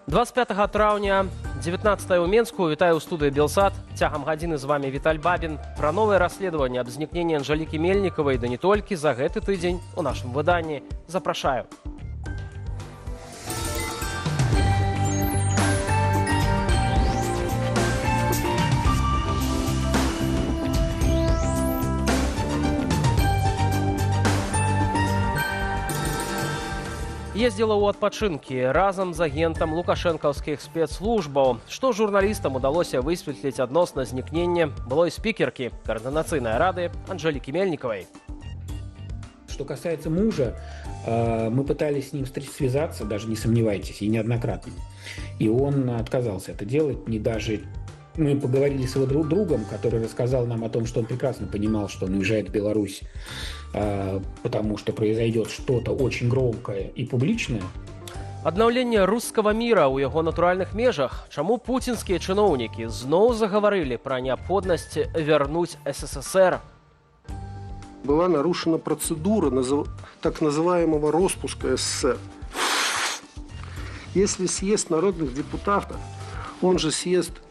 25 траўня 19 ў Менску. Вітаю ў студыі Белсат. Цягам гадзіны з вами Віталь Бабін. Пра новае расследаванне аб знікненні Анжалікі Мельнікавай, да не толькі за гэты тыдзень у нашым выданні. Запрашаю. Ездзіла ў адпачынкі разам з агентам лукашэнкаўскіх спецслужбаў. Што журналістам удалося высветліць адносна знікнення былой спікеркі координационной рады Анжалікі Мельниковой. Что касается мужа, мы пытались с ним связаться, даже не сомневайтесь, и неоднократно. И он отказался это делать, Мы поговорили с его другом, который рассказал нам о том, что он прекрасно понимал, что он уезжает в Беларусь, потому что произойдет что-то очень громкое и публичное. Аднаўленне рускага міра ў яго натуральных межах. Чаму пуцінскія чыноўнікі зноў загаварылі пра неабходнасць вярнуць СССР? Была нарушена процедура так называемого распуска СССР. Если съезд народных депутатов, он же съезд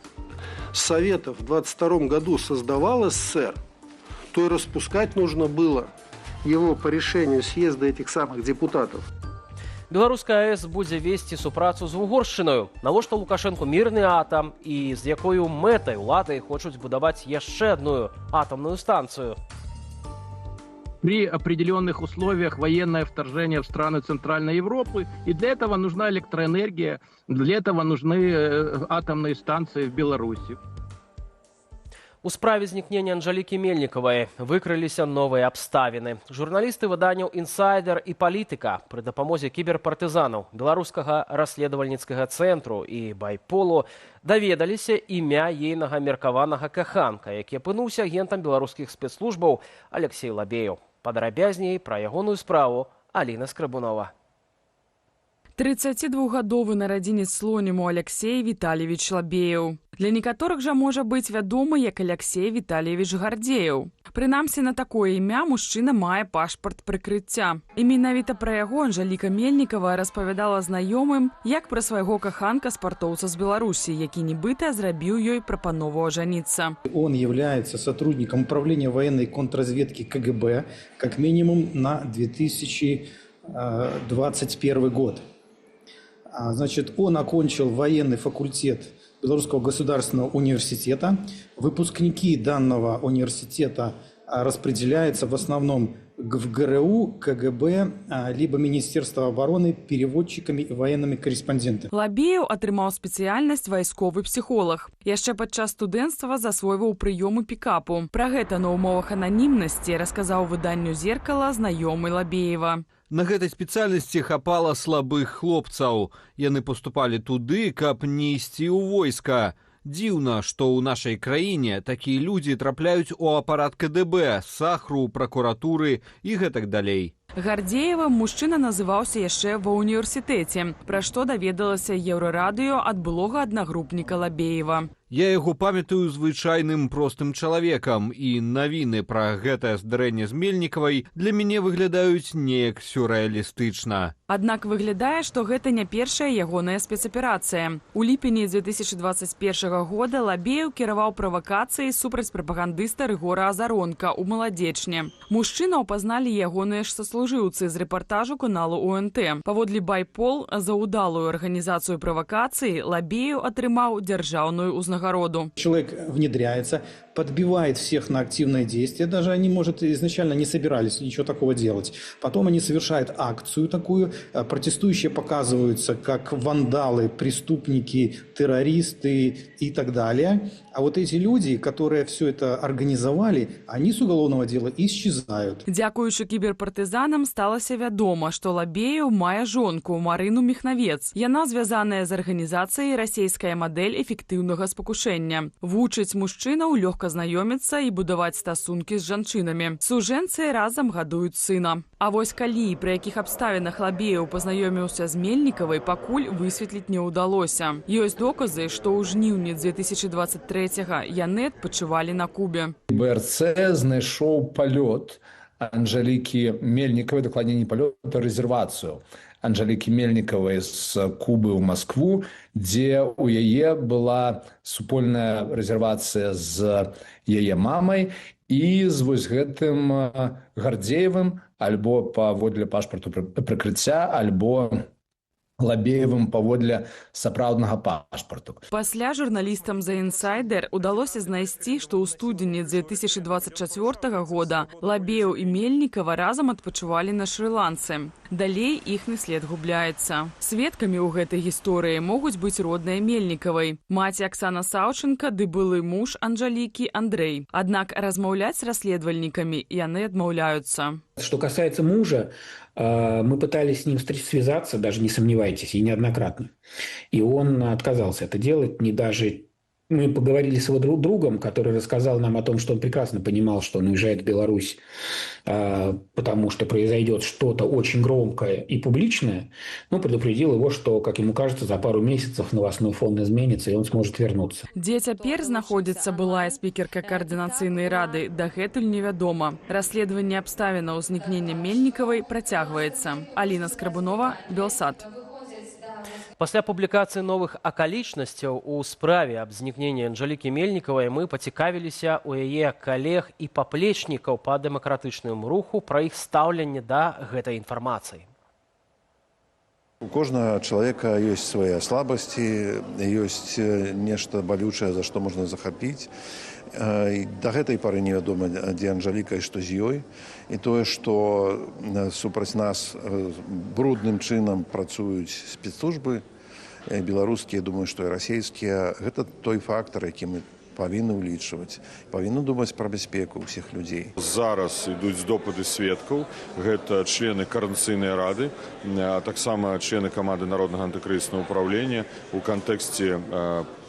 Советов в 22 году создавал СССР, то и распускать нужно было его по решению съезда этих самых депутатов. Беларуская АЭС будзе весці супрацу з Угоршчынаю. Навошта Лукашэнку мірны атам і з якою мэтай улады хочуць будаваць яшчэ адную атомную станцию? При определенных условиях военное вторжение в страны Центральной Европы. И для этого нужна электроэнергия, для этого нужны атомные станции в Беларуси. У справе знікнення Анжалікі Мельнікавай выкрыліся новыя абставіны. Журналісты выданняў «Інсайдер» і «Палітыка» пры дапамозе кіберпартызанаў Беларускага расследавальніцкага цэнтру і байполу даведаліся імя ейнага меркаванага каханка, які апынуўся агентам беларускіх спецслужбаў Алексей Лабеев. Падрабязней пра ягоную справу Аліна Скрабунова. 32-гадовы нарадзінец слоніму Алексей Віталійевич Лабеев. Для некаторых жа можа быць вядомы як Алексей Віталійевич Гардзеев. Прынамсі на такое імя мужчына мае пашпарт прыкрыцця. І менавіта пра яго Анжаліка Мельнікавая распавядала знаёмым, як пра свайго каханка-спартоўца з Беларусі, які нібыта зрабіў ёй прапанову ажаніцца. Он является сотрудником управления военной контрразведки КГБ как минимум на 2021 год. Значит, он окончил военный факультет Белорусского государственного университета. Выпускники данного университета распределяются в основном в ГРУ, КГБ, либо Министерство обороны переводчиками и военными корреспондентами. Лабеев атрымаў спецыяльнасць вайсковы псіхолог. Яшчэ падчас студэнцтва засвойваў прыёмы пікапу. Пра гэта на ўмовах ананімнасці расказаў выданню «Зеркала» знаёмы Лабеева. На гэтай спецыяльнасці хапала слабых хлопцаў. Яны поступалі туды, каб не ісці ў войска. Дзіўна, што ў нашай краіне такія людзі трапляюць у апарат КДБ, сахру, пракуратуры і гэтак далей. Гардзеевым мужчына называўся яшчэ ва ўніверсітэце, пра што даведалася Еўрарадыё ад былога аднагрупніка Лабеева. Я яго памятаю звычайным простым чалавекам, і навіны пра гэтае здарэнне з Мельнікавай для мяне выглядаюць неяк сюррэалістычна. Аднак выглядае, што гэта не першая ягоная спецаперацыя. У ліпені 2021 года Лабеев кіраваў правакацыяй супраць прапагандыста Рыгора Азаронка ў Маладзечне. Мужчыну апазналі ягоныя ж саслужыўцы з рэпартажу каналу ОНТ. Паводле байпол, за ўдалую арганізацыю правакацыі Лабеев атрымаў дзяржаўную ўзнагароду. Человек внедряется, подбивает всех на активное действие. Даже они, может, изначально не собирались ничего такого делать. Потом они совершают акцию такую. Протестующие показываются как вандалы, преступники, террористы и так далее. А вот эти люди, которые все это организовали, они с уголовного дела исчезают. Дзякуючы кіберпартызанам сталася вядома, што Лабеев мае жонку Марыну Міхнавец. Яна звязаная з арганізацыяй «Расейская мадэль эфектыўнага спакушэння». Вучыць мужчынаў лёгка знаёміцца і будаваць стасункі з жанчынамі. Сужэнцы разам гадуюць сына. А вось калі і пры якіх абставінах Лабеев пазнаёміўся з Мельнікавай, пакуль высветліць не ўдалося. Ёсць доказы, што ў жніўні 2023-го яны адпачывалі на Кубе. БРЦ знайшоў палёт Анжалікі Мельнікавай, дакладней не палёт, а рэзервацыю. Анжелікі Мельнікавай з Кубы ў Маскву, дзе у яе была супольная рэзервацыя з яе мамай і з вось гэтым Гардзеевым альбо паводле пашпарту прыкрыцця, альбо Лабеевым паводле сапраўднага пашпарту. Пасля журналістам за «Інсайдер» удалося знайсці, што ў студзені 2024 года Лабеев і Мельнікава разам адпачывалі на Шры-Ланцы. Далей іхны след губляецца. Сведкамі ў гэтай гісторыі могуць быць родныя Мельнікавай, маці Аксана Саўченка ды былы муж Анжалікі Андрэй. Аднак размаўляць з расследавальнікамі яны адмаўляюцца. Что касается мужа, мы пытались с ним связаться, даже не сомневайтесь, и неоднократно. И он отказался это делать, не даже... Мы поговорили с его другом, который рассказал нам о том, что он прекрасно понимал, что он уезжает в Беларусь, потому что произойдет что-то очень громкое и публичное, но предупредил его, что, как ему кажется, за пару месяцев новостной фон изменится, и он сможет вернуться. Дзе цяпер знаходзіцца былая спікерка Координацыйнай рады, дагэтуль невядома. Расследаванне абставінаў узнікнення Мельнікавай працягваецца. Аліна Скрабунова, Белсат. Пасля публікацыі новых акалічнасцяў у справе аб знікненні Анжалікі Мельнікавай мы пацікавіліся ў яе калег і паплечнікаў па дэмакратычнаму руху пра іх стаўленне да гэтай інфармацыі. У кожнага чалавека ёсць свае слабасці, ёсць нешта балючае, за што можна захапіць. Да гэтай пары невядома, дзе Анжаліка і што з ёй. І тое, што супраць нас брудным чынам працуюць спецслужбы беларускія, думаю, што і расійскія, гэта той фактар, які мы павінны ўлічваць. Павінны думаць пра бяспеку ўсіх людзей. Зараз ідуць допыты сведкаў. Гэта члены Координацыйнай рады, а таксама члены каманды Народнага антыкрызіснага ўпраўлення у кантэксце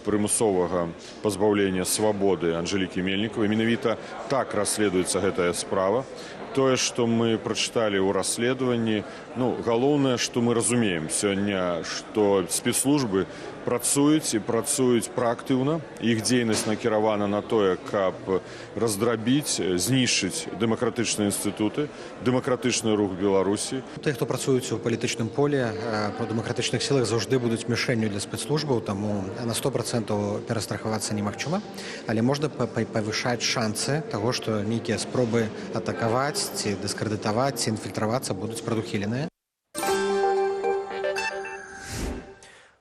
прымусовага пазбаўлення свабоды Анжалікі Мельнікавай. Менавіта так расследуецца гэтая справа. Тое, што мы прачыталі ў расследаванні, галоўнае, што мы разумеем сёння, што спецслужбы працуюць і працуюць праактыўна. Іх дзейнасць накіравана на тое, каб раздрабіць, знішчыць дэмакратычныя інстытуты, дэмакратычны рух Беларусі. Тыя, хто працуюць у палітычным полі, па дэмакратычных сілах заўжды будуць мішэнню для спецслужбаў, таму на 100% перастрахавацца немагчыма, але можна павышаць шансы таго, што нейкія спробы атакаваць ці дыскрэдытаваць, ці інфільтравацца будуць прадухіленыя.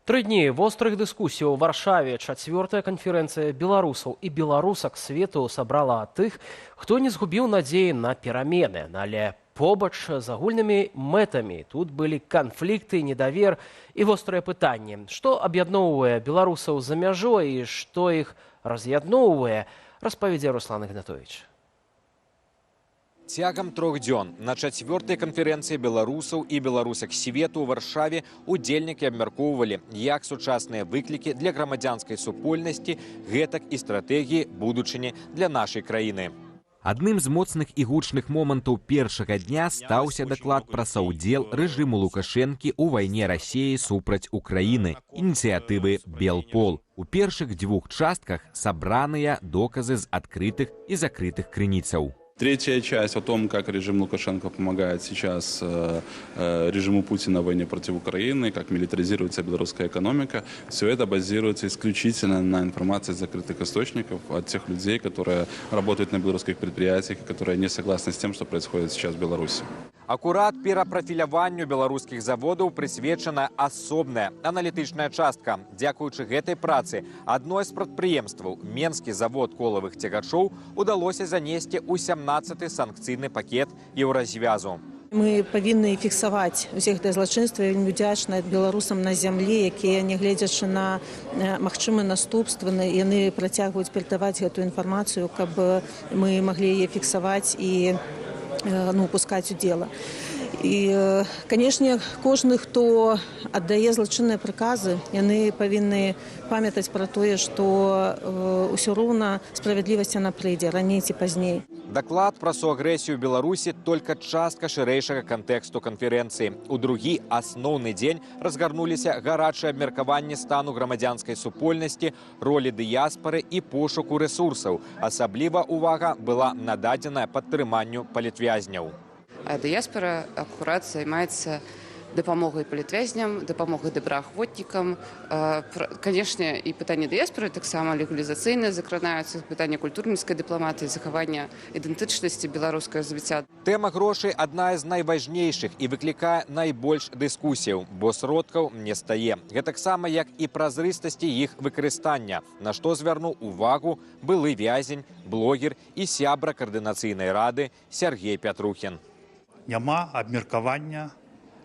3 дні вострых дыскусій у Варшаве. 4-я канферэнцыя беларусаў і беларусак свету сабрала тых, хто не згубіў надзеі на перамены. Але побач з агульнымі мэтамі тут былі канфлікты, недавер і вострыя пытанні. Што аб'ядноўвае беларусаў за мяжой і што іх раз'ядноўвае, распавядзе Руслан Ігнатовіч. Цягам 3 дзён на 4-й канферэнцыі беларусаў і беларусак свету ў Варшаве удзельнікі абмяркоўвалі, як сучасныя выклікі для грамадзянскай супольнасці, гэтак і стратэгіі будучыні для нашай краіны. Адным з моцных і гучных момантаў першага дня стаўся даклад пра саўдзел рэжыму Лукашэнкі ў вайне Расіі супраць Украіны, ініцыятывы «Белпол». У першых 2 частках сабраныя доказы з адкрытых і закрытых крыніцаў. Третья часть о том, как режим Лукашенко помогает сейчас режиму Путина в войне против Украины, как милитаризируется белорусская экономика, все это базируется исключительно на информации из закрытых источников от тех людей, которые работают на белорусских предприятиях и которые не согласны с тем, что происходит сейчас в Беларуси. Акурат перапрафіляванню беларускіх заводаў прысвечана асобная аналітычная частка. Дзякуючы гэтай працы адной з прадпрыемстваў, Менскі завод колавых цягачоў, удалося занесці ў 17-й санкцыйны пакет еўразвязу. Мы павінны фіксаваць усе гэтыя злачынствы. Вельмі удзячна беларусам на зямлі, якія, нягледзячы на магчымыя наступствы, яны працягваюць перадаваць гэтую інфармацыю, каб мы маглі яе фіксаваць і пускаць у дзела. І, канешне, кожны, хто аддае злачынныя прыказы, яны павінны памятаць пра тое, што ўсё роўна справядлівасць яна прыйдзе раней ці пазней. Даклад пра суагрэсію Беларусі толькі частка шырэйшага кантэксту канферэнцыі. У другі асноўны дзень разгарнуліся гарачыя абмеркаванні стану грамадзянскай супольнасці, ролі дыяспары і пошуку рэсурсаў. Асабліва ўвага была нададзеная падтрыманню палітвязняў. Дыяспара акурат займаецца дапамогай палітвязням, дапамогай добраахвотнікам. Канешне, і пытанне дыяспоры таксама легалізацыйныя закранаюцца, пытанне культурніцкай дыпламатыі, захавання ідэнтычнасці беларускага развіцця. Тэма грошай адна з найважнейшых і выклікае найбольш дыскусіяў, бо сродкаў не стае. Гэтаксама, як і празрыстасці іх выкарыстання, на што звярнуў увагу былы вязень, блогер і сябра каардынацыйнай рады Сергей Пятрухін. Няма абмеркавання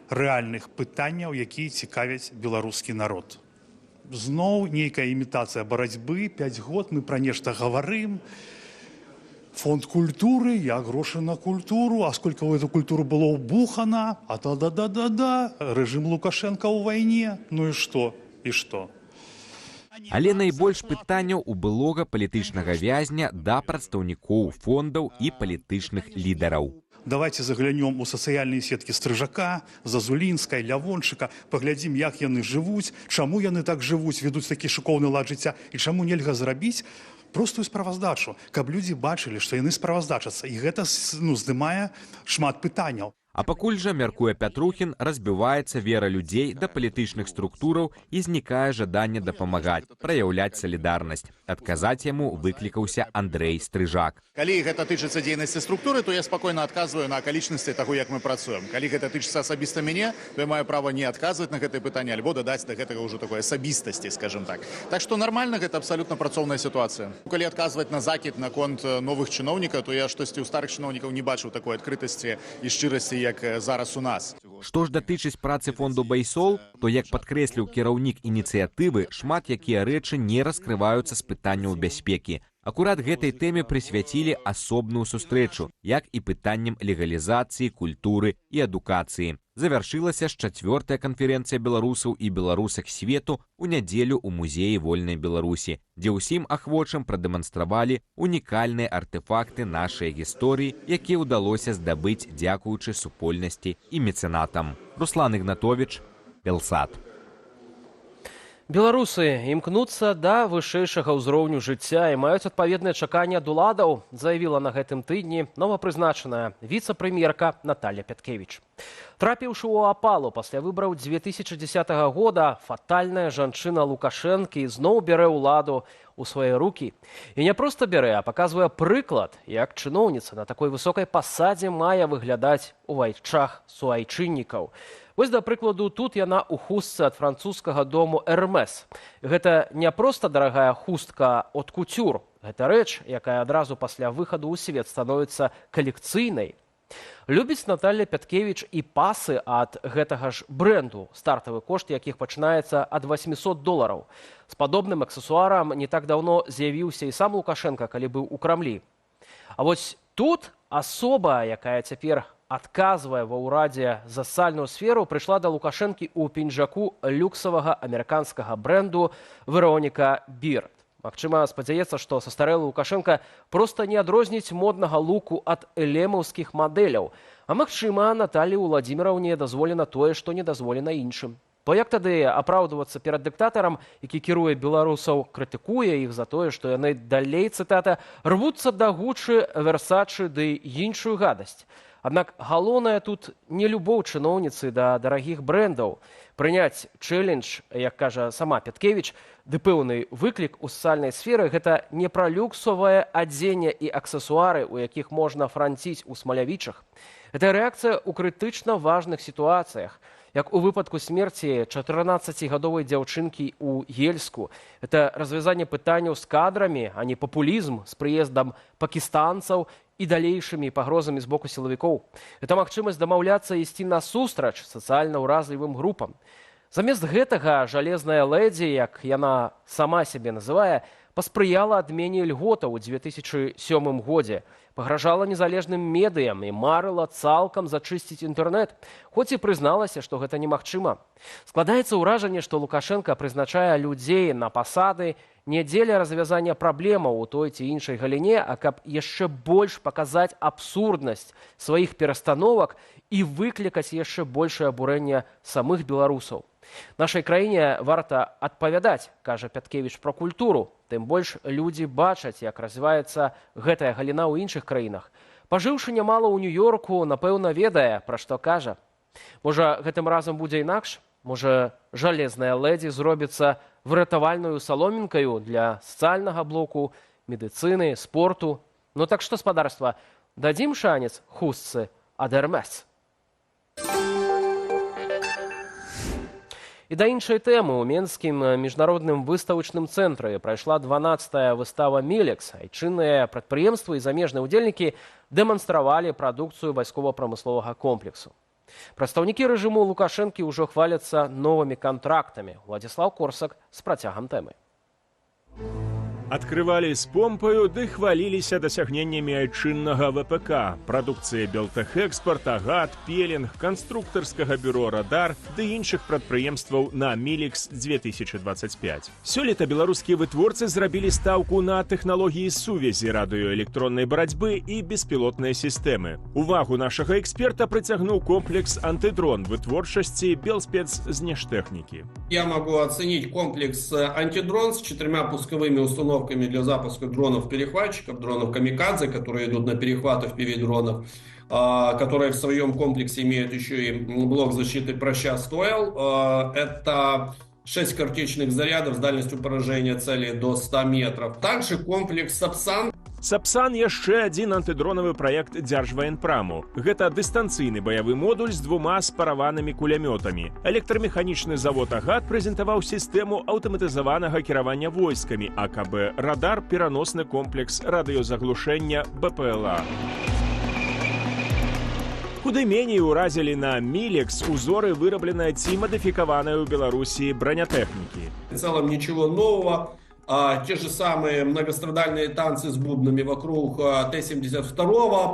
рэальных пытанняў, якія цікавяць беларускі народ. Зноў нейкая імітацыя барацьбы, 5 год мы пра нешта гаварым. Фонд культуры, я грошы на культуру, а сколько в эту культуру было убухано, а да-да-да-да-да, рэжым Лукашенко ў вайне, ну і што, і што? Але найбольш пытанняў у былога палітычнага вязня да прадстаўнікоў фондаў і палітычных лідараў. Давайте заглянем у сацыяльныя сеткі Стрыжака, Зазулінскай, Лявончыка, паглядзім, як яны жывуць, чаму яны так жывуць, ведуць такі шыкоўны лад жыцця, і чаму нельга зрабіць простую справаздачу, каб людзі бачылі, што яны справаздачацца, і гэта здымае шмат пытанняў. А пакуль жа, мяркуе Пятрухін, разбіваецца вера людзей да палітычных структураў і знікае жаданне дапамагаць, праяўляць салідарнасць. Адказаць яму выклікаўся Андрэй Стрыжак. Калі гэта тычыцца дзейнасці структуры, то я спакойна адказваю на акалічнасці таго, як мы працуем. Калі гэта тычыцца асабіста мяне, то я маю права не адказваць на гэтае пытанне, альбо дадаць да гэтага ўжо такой асабістасці, скажем так. Так што нармальна, гэта абсалютна працоўная сітуацыя. Калі адказваць на закід наконт новых чыноўнікаў, то я штосьці ў старых чыноўнікаў не бачыў такой адкрытасці і шчырасці, як зараз у нас. Што ж датычыць працы фонду Байсол, то, як падкрэсліў кіраўнік ініцыятывы, шмат якія рэчы не раскрываюцца з пытанняў бяспекі. Акурат гэтай тэме прысвяцілі асобную сустрэчу, як і пытанням легалізацыі, культуры і адукацыі. Завяршылася ж 4-я канферэнцыя беларусаў і беларусак свету ў нядзелю ў музеі вольнай Беларусі, дзе ўсім ахвочым прадэманстравалі унікальныя артэфакты нашай гісторыі, якія ўдалося здабыць дзякуючы супольнасці і мецэнатам. Руслан Ігнатовіч, Белсат. Беларусы імкнуцца да вышэйшага ўзроўню жыцця і маюць адпаведнае чаканне ад уладаў, заявіла на гэтым тыдні новапрызначаная віцэ-прэм'ерка Наталья Пяткевіч. Трапіўшы ў апалу пасля выбараў 2010 года, фатальная жанчына Лукашэнкі зноў бярэ ўладу ў свае рукі. І не проста бярэ, а паказвае прыклад, як чыноўніца на такой высокай пасадзе мае выглядаць у вачах суайчыннікаў. Вось, да прыкладу, тут яна ў хустцы ад французскага дому Hermès. Гэта не проста дарагая хустка от кутюр. Гэта рэч, якая адразу пасля выхаду ў свет становіцца калекцыйнай. Любіць Наталья Пяткевіч і пасы ад гэтага ж бренду, стартавы кошт якіх пачынаецца ад $800. З падобным аксесуарам не так даўно з'явіўся і сам Лукашенко, калі быў у Крамлі. А вось тут асоба, якая цяпер адказвае ва ўрадзе за сальную сферу, прыйшла да Лукашэнкі ў пінжаку люксавага амерыканскага бренду Вероніка Бірд. Магчыма, спадзяецца, што састарэлы Лукашенко проста не адрозніць моднага луку ад элемаўскіх мадэляў. А магчыма, Наталлі Владзіміраўне дазволена тое, што не дазволена іншым. Бо як тады апраўдвацца перад дыктатарам, які кіруе беларусаў, крытыкуе іх за тое, што яны далей, цытата, рвуцца да Гуччы, Версачы ды іншую гадасць. Аднак галоўнае тут не любоў чыноўніцы да дарагіх брэндаў. Прыняць чэлендж, як кажа сама Пяткевіч, ды пэўны выклік у сацыяльнай сферы – гэта не пра люксовае адзенне і аксесуары, у якіх можна франціць у смалявічах. Гэта рэакцыя ў крытычна важных сітуацыях, як у выпадку смерці 14-гадовай дзяўчынкі ў Ельску. Гэта развязанне пытанняў з кадрамі, а не папулізм з прыездам пакістанцаў і далейшымі пагрозамі з боку сілавікоў. Гэта магчымасць дамаўляцца ісці насустрач сацыяльна ўразлівым групам. Замест гэтага жалезная лэдзі, як яна сама сябе называе, паспрыяла адмене льготаў у 2007 годзе, пагражала незалежным медыям і марыла цалкам зачысціць інтэрнэт, хоць і прызналася, што гэта немагчыма. Складаецца ўражанне, што Лукашенко прызначае людзей на пасады не дзеля развязання праблемаў у той ці іншай галіне, а каб яшчэ больш паказаць абсурднасць сваіх перастановак і выклікаць яшчэ большае абурэнне самых беларусаў. Нашай краіне варта адпавядаць, кажа Пяткевіч, пра культуру. Тым больш людзі бачаць, як развіваецца гэтая галіна ў іншых краінах. Пажыўшы нямала ў Нью-Йорку, напэўна, ведае, пра што кажа. Можа, гэтым разам будзе інакш? Можа, жалезная ледзі зробіцца выратавальнаю саломінкаю для сацыяльнага блоку, медыцыны, спорту? Ну так што, спадарства, дадзім шанец хустцы ад Hermès? І да іншай тэмы. У Менскім міжнародным выставачным цэнтры прайшла 12-я выстава «Мелекс». Айчынныя прадпрыемствы і замежныя ўдзельнікі дэманстравалі прадукцыю вайскова-прамысловага комплексу. Прадстаўнікі рэжыму Лукашэнкі ўжо хваляцца новымі кантрактамі. Владзіслаў Корсак з працягам тэмы. Адкрывалі з помпаю ды хваліліся дасягненнямі айчыннага ВПК. Прадукцыя Белтэхэкспарт, Агат, Пелінг, канструктарскага бюро «Радар» ды іншых прадпрыемстваў на «Мілекс-2025». Сёлета беларускія вытворцы зрабілі стаўку на тэхналогіі сувязі, радыёэлектроннай барацьбы і беспілотныя сістэмы. Увагу нашага эксперта прыцягнуў комплекс «Антидрон» вытворчасці Белспецзнештэхнікі. Я могу оценить комплекс «Антидрон» с 4 пусковыми установками для запуска дронов-перехватчиков, дронов «Камикадзе», которые идут на перехват FPV-дронов, которые в своем комплексе имеют еще и блок защиты проща «Стойл». Это 6 картечных зарядов с дальностью поражения цели до 100 метров. Также комплекс «Сапсан». «Сапсан» – яшчэ адзін антыдронавы праект Дзяржваенпраму. Гэта дыстанцыйны баявы модуль з 2 спараванымі кулямётамі. Электрамеханічны завод «Агат» прэзентаваў сістэму аўтаматызаванага кіравання войскамі, АКБ «Радар» – пераносны комплекс радыёзаглушэння БПЛА. Куды меней уразілі на «Мілекс» узоры, вырабленыя ці мадыфікаваныя ў Беларусі бранятэхнікі. В целом ничего нового. Те же самые многострадальные танцы с бубнами вокруг Т-72,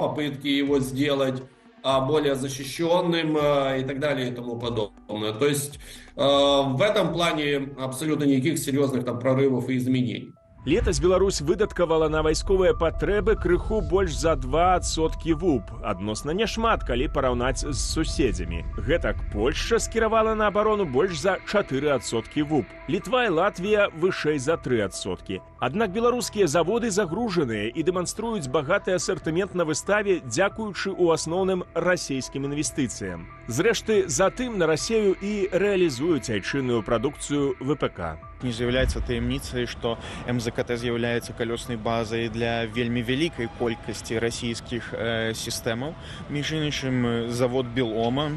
попытки его сделать более защищенным и так далее и тому подобное. То есть в этом плане абсолютно никаких серьезных там прорывов и изменений. Летась Беларусь выдаткавала на вайсковыя патрэбы крыху больш за 2% ВУП. Адносна няшмат, калі параўнаць з суседзямі. Гэтак Польшча скіравала на абарону больш за 4% ВУП. Літва і Латвія вышэй за 3%. Аднак беларускія заводы загружаныя і дэманструюць багаты асартымент на выставе, дзякуючы ў асноўным расійскім інвестыцыям. Зрэшты, затым на Расею і рэалізуюць айчынную прадукцыю ВПК. Не з'яўляецца таямніцай, што МЗКТ з'яўляецца калёснай базай для вельмі вялікай колькасці расійскіх сістэмаў. Між іншым, завод «Белома»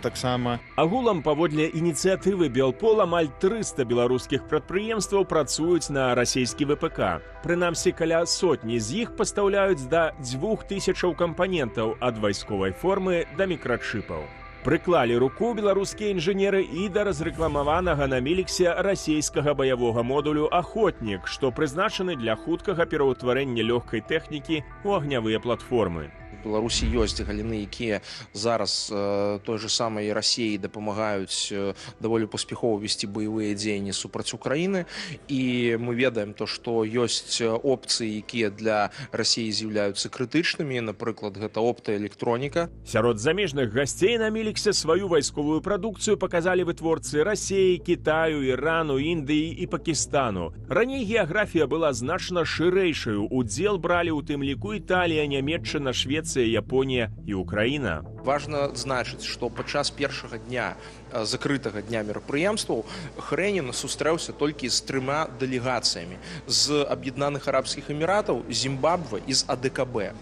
таксама. Агулам, паводле ініцыятывы «Белпол», амаль 300 беларускіх прадпрыемстваў працуюць на расійскі ВПК. Прынамсі, каля сотні з іх пастаўляюць да 2000 кампанентаў ад вайсковай формы да мікрачыпаў. Прыклалі руку беларускія інжынеры і да разрэкламаванага на «Мілексе» расійскага баявога модулю «Ахотнік», што прызначаны для хуткага пераўтварэння лёгкай тэхнікі ў агнявыя платформы. У Беларусі ёсць галіны, якія зараз той же самай Расіі дапамагаюць даволі паспяхова весці баявыя дзеянні супраць Украіны, і мы ведаем то, што ёсць опцыі, якія для Расіі з'яўляюцца крытычнымі, напрыклад, гэта оптаэлектроніка. Сярод замежных гасцей на «Мілексе» сваю вайсковую прадукцыю паказалі вытворцы Расіі, Кітаю, Ірану, Індыі і Пакістану. Раней геаграфія была значна шырэйшаю, удзел бралі ў тым ліку Італія, Нямецчына, Швецыя, Японія і Украіна. Важна адзначыць, што падчас першага дня закрытага дня мерапрыемстваў Хрэнін сустрэўся толькі з 3 дэлегацыямі з Аб'яднаных Арабскіх Эміратаў, Зімбабве і з АДКБ.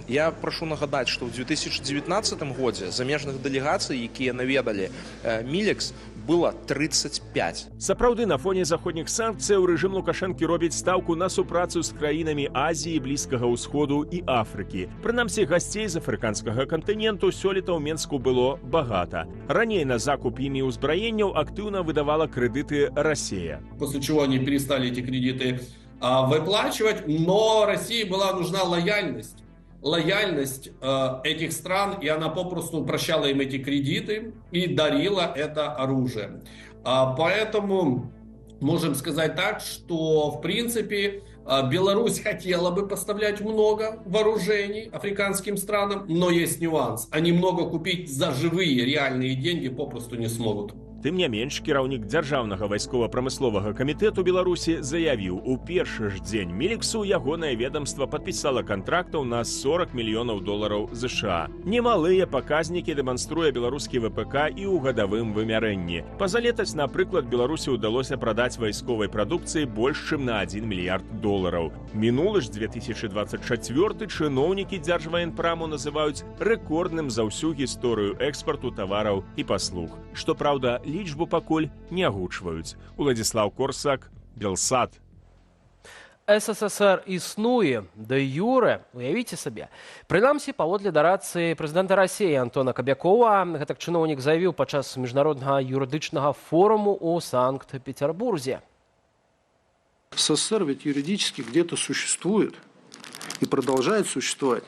Я прашу нагадаць, што ў 2019 годзе замежных дэлегацый, якія наведалі «Мілекс», было 35. Сапраўды, на фоне заходніх санкцыяў рэжым Лукашэнкі робіць стаўку на супрацу з краінамі Азіі, Блізкага ўсходу і Афрыкі. Прынамсі, гасцей з афрыканскага кантыненту сёлета ў Менску было багата. Раней на закуп імі ўзбраенняў актыўна выдавала крэдыты Расія. После чего они перестали эти кредиты выплачивать, но России была нужна лояльность. Лояльность этих стран, и она попросту прощала им эти кредиты и дарила это оружие. Поэтому можем сказать так, что в принципе Беларусь хотела бы поставлять много вооружений африканским странам, но есть нюанс. Они много купить за живые реальные деньги попросту не смогут. Тым не менш, кіраўнік дзяржаўнага вайскова-прамысловага камітэту Беларусі заявіў, у першы ж дзень Міліксу ягонае ведомства падпісала кантрактаў на $40 мільёнаў США. Немалыя паказнікі дэманструе беларускі ВПК і ў гадавым вымярэнні. Пазалетась, напрыклад, Беларусі ўдалося прадаць вайсковай прадукцыі больш чым на $1 мільярд. Мінулы ж 2024 чыноўнікі дзяржваенпраму называюць рэкордным за ўсю гісторыю экспарту тавараў і паслуг. Што праўда, лічбу пакуль не агучваюць. Уладзіслаў Корсак, Белсат. СССР існуе, де юре, уявіце сабе. Прынамсі, паводле дарацыі прэзідэнта Расіі Антона Кабякова, гэтак чыноўнік заявіў падчас міжнароднага юрыдычнага форуму ў Санкт-Петербурзе. СССР ведь юридически где-то существует и продолжает существовать.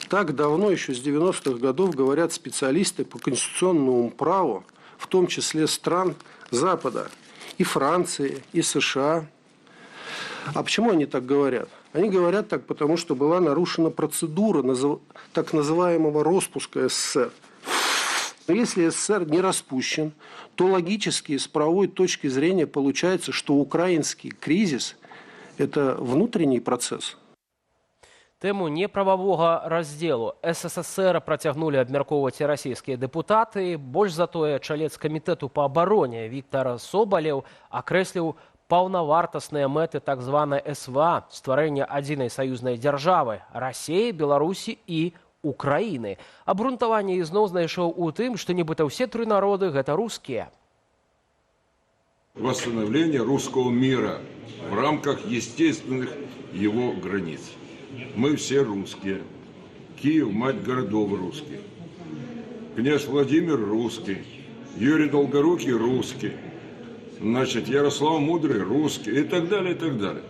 Так давно, еще с 90-х годов, говорят специалисты по конституционному праву, в том числе стран Запада, и Франции, и США. А почему они так говорят? Они говорят так, потому что была нарушена процедура так называемого распуска СССР. Но если СССР не распущен, то логически с правовой точки зрения получается, что украинский кризис – это внутренний процесс. Тэму неправавога раздзелу СССР працягнулі абмяркоўваць і расійскія дэпутаты. Больш за тое, чалец камітэту па абароне Віктор Соболев акрэсліў паўнавартасныя мэты так званай СВА – стварэння адзінай саюзнай дзяржавы – Расіі, Беларусі і Украины. Абрунтаванне ізноў знайшоў у тым, што нібыта ўсе тры народы гэта рускія. Восстановление русского мира в рамках естественных его границ. Мы все русские. Киев – мать городов русских. Князь Владимир русский. Юрий Долгорукий русский. Значит, Ярослав Мудрый русский. И так далее, и так далее.